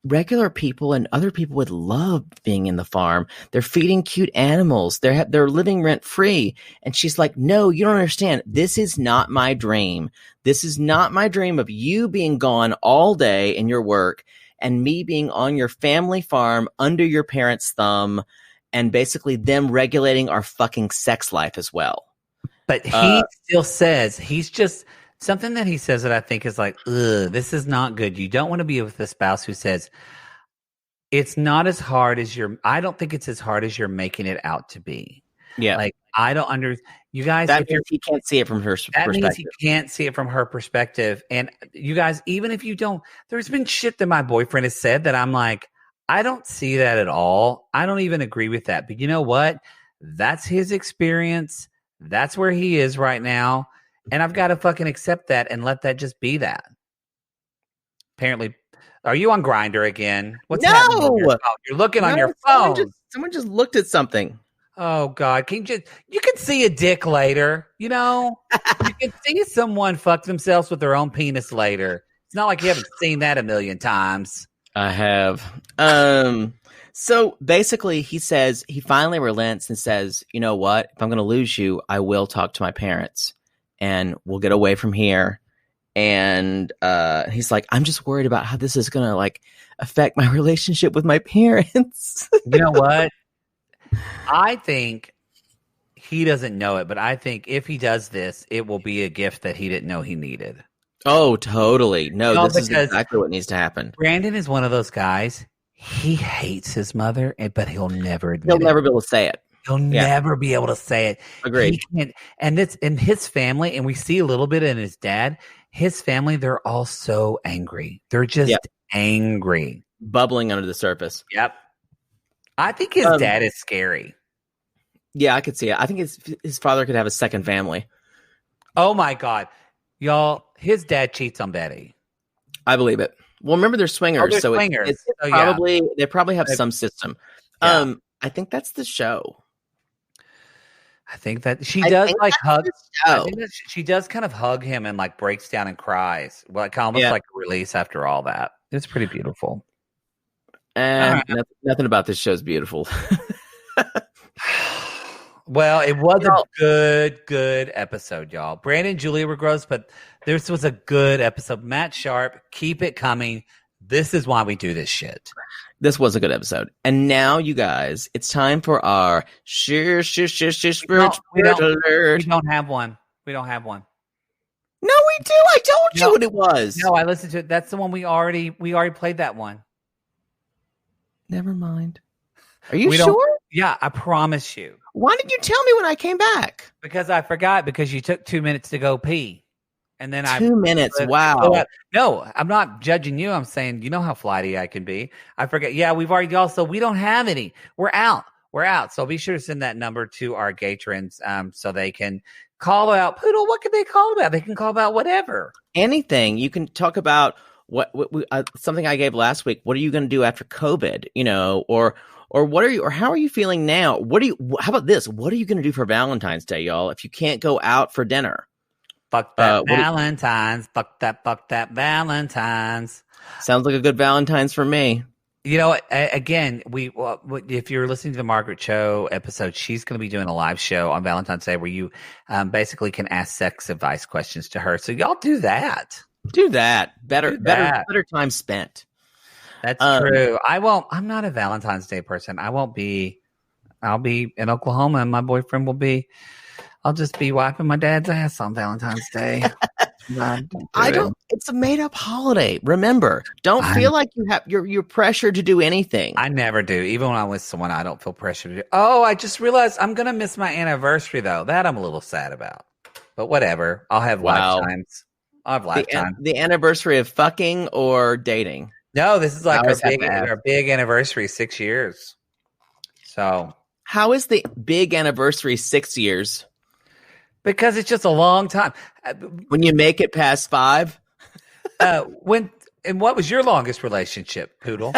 regular people and other people would love being in the farm. They're feeding cute animals. They're living rent free. And she's like, no, you don't understand. This is not my dream. This is not my dream of you being gone all day in your work and me being on your family farm under your parents' thumb and basically them regulating our fucking sex life as well. But he still says, he's just something that he says that I think is like, ugh, this is not good. You don't want to be with a spouse who says, it's not as hard as I don't think it's as hard as you're making it out to be. Yeah. Like, I don't you guys. That means he can't see it from her perspective. Means he can't see it from her perspective. And you guys, even if you don't, there's been shit that my boyfriend has said that I'm like, I don't see that at all. I don't even agree with that. But you know what? That's his experience. That's where he is right now. And I've got to fucking accept that and let that just be that. Apparently, are you on Grindr again? What's happening on your phone? You're looking on your phone. Someone just looked at something. Oh God! You can see a dick later. You can see someone fuck themselves with their own penis later. It's not like you haven't seen that a million times. I have. So basically, he finally relents and says, you know what? If I'm going to lose you, I will talk to my parents and we'll get away from here. And he's like, I'm just worried about how this is going to like affect my relationship with my parents. You know what? I think he doesn't know it, but I think if he does this, it will be a gift that he didn't know he needed. Oh, totally. No, this is exactly what needs to happen. Brandon is one of those guys. He hates his mother, but he'll never admit it. He'll never be able to say it. He'll never be able to say it. Agreed. And it's in his family, and we see a little bit in his dad. His family, they're all so angry. They're just angry. Bubbling under the surface. Yep. I think his dad is scary. Yeah, I could see it. I think his father could have a second family. Oh, my God. Y'all, his dad cheats on Betty. I believe it. Well, remember they're swingers. They're so swingers. It's they probably have some system. Yeah. I think that's the show. I think that she does like hug. I think that she does kind of hug him and like breaks down and cries. Like almost like a release after all that. It's pretty beautiful. And nothing about this show is beautiful. Well, it was a good episode, y'all. Brandon and Julia were gross, but this was a good episode. Matt Sharp, keep it coming. This is why we do this shit. This was a good episode. And now, you guys, it's time for our spirit alert. We don't have one. We don't have one. No, we do. I told you what it was. No, I listened to it. That's the one we already played that one. Never mind. Are you sure? Yeah, I promise you. Why didn't you tell me when I came back? Because I forgot, because you took 2 minutes to go pee. And then 2 minutes. Wow. No, I'm not judging you. I'm saying, you know how flighty I can be. I forget. Yeah, we've already also, we don't have any. We're out. So be sure to send that number to our patrons so they can call out. Poodle, what can they call about? They can call about whatever. Anything. You can talk about something I gave last week. What are you going to do after COVID? Or what are you, or how are you feeling now? How about this? What are you going to do for Valentine's Day, y'all? If you can't go out for dinner. Fuck that Valentine's. Fuck that Valentine's. Sounds like a good Valentine's for me. You know, again, if you're listening to the Margaret Cho episode, she's going to be doing a live show on Valentine's Day where you basically can ask sex advice questions to her. So y'all do that. Do that. Better time spent. That's true. I'm not a Valentine's Day person. I'll be in Oklahoma and my boyfriend will be, I'll just be wiping my dad's ass on Valentine's Day. It's a made up holiday. Remember, don't feel like you're pressured to do anything. I never do. Even when I'm with someone, I don't feel pressured to do. Oh, I just realized I'm going to miss my anniversary though. That I'm a little sad about, but whatever. I'll have lifetimes. I'll have lifetime. The anniversary of fucking or dating. No, this is like our big anniversary, 6 years. So how is the big anniversary 6 years? Because it's just a long time. When you make it past 5? And what was your longest relationship, Poodle?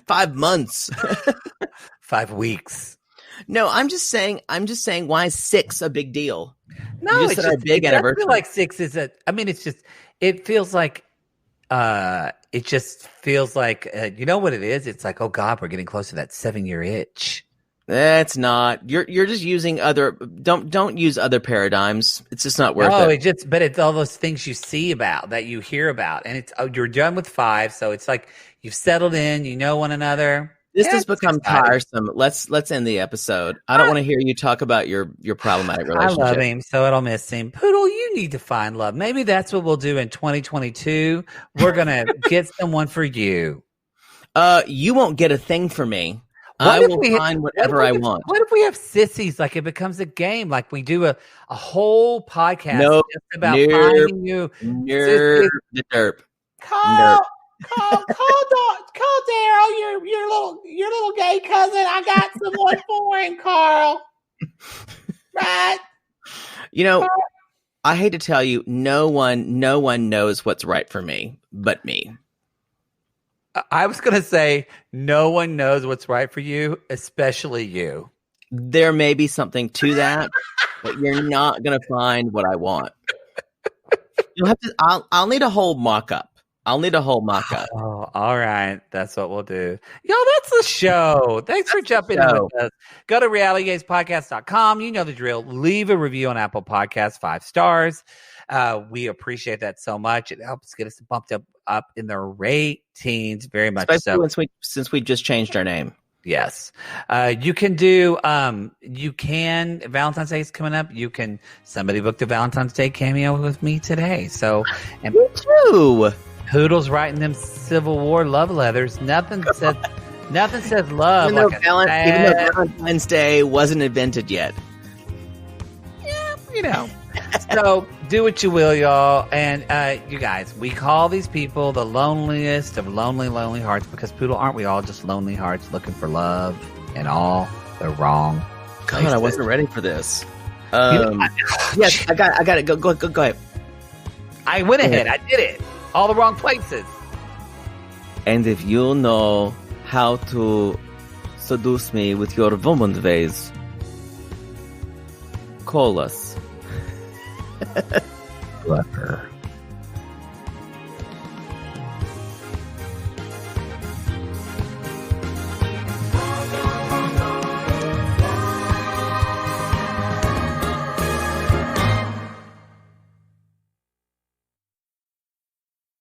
5 months. 5 weeks. No, I'm just saying, why is 6 a big deal? No, it's just a big anniversary. I feel like 6 is it feels like, it just feels like, you know what it is? It's like, oh God, we're getting close to that 7-year itch. That's not. You're just using other. Don't use other paradigms. It's just not worth it. But it's all those things you see about, that you hear about, and it's you're done with 5, so it's like you've settled in. You know one another. This has become tiresome. Let's end the episode. I don't want to hear you talk about your problematic relationship. I love him, so I don't miss him. Poodle, you need to find love. Maybe that's what we'll do in 2022. We're gonna get someone for you. You won't get a thing for me. I will find whatever I want. What if we have sissies? Like it becomes a game. Like we do a whole podcast just about finding you. Derp. Call Daryl, your little gay cousin. I got someone for him, Carl. Right? You know, I hate to tell you, no one knows what's right for me but me. I was going to say, no one knows what's right for you, especially you. There may be something to that, but you're not going to find what I want. You'll have to. I'll need a whole mock-up. Oh, all right. That's what we'll do. Yo, that's the show. Thanks for jumping in with us. Go to realitygazepodcast.com. You know the drill. Leave a review on Apple Podcasts, 5 stars. We appreciate that so much. It helps get us bumped up in the ratings very much. Especially since we just changed our name. Yes. You can Valentine's Day is coming up. Somebody booked a Valentine's Day cameo with me today. So, and me too. Poodle's writing them Civil War love letters. Nothing says love. Even though Valentine's Day wasn't invented yet. Yeah, you know. So do what you will, y'all. And you guys, we call these people the loneliest of lonely hearts because, Poodle, aren't we all just lonely hearts looking for love in all the wrong places? God, I wasn't ready for this. Yes, I got it. Go ahead. I went ahead. I did it. All the wrong places. And if you know how to seduce me with your woman's ways, call us.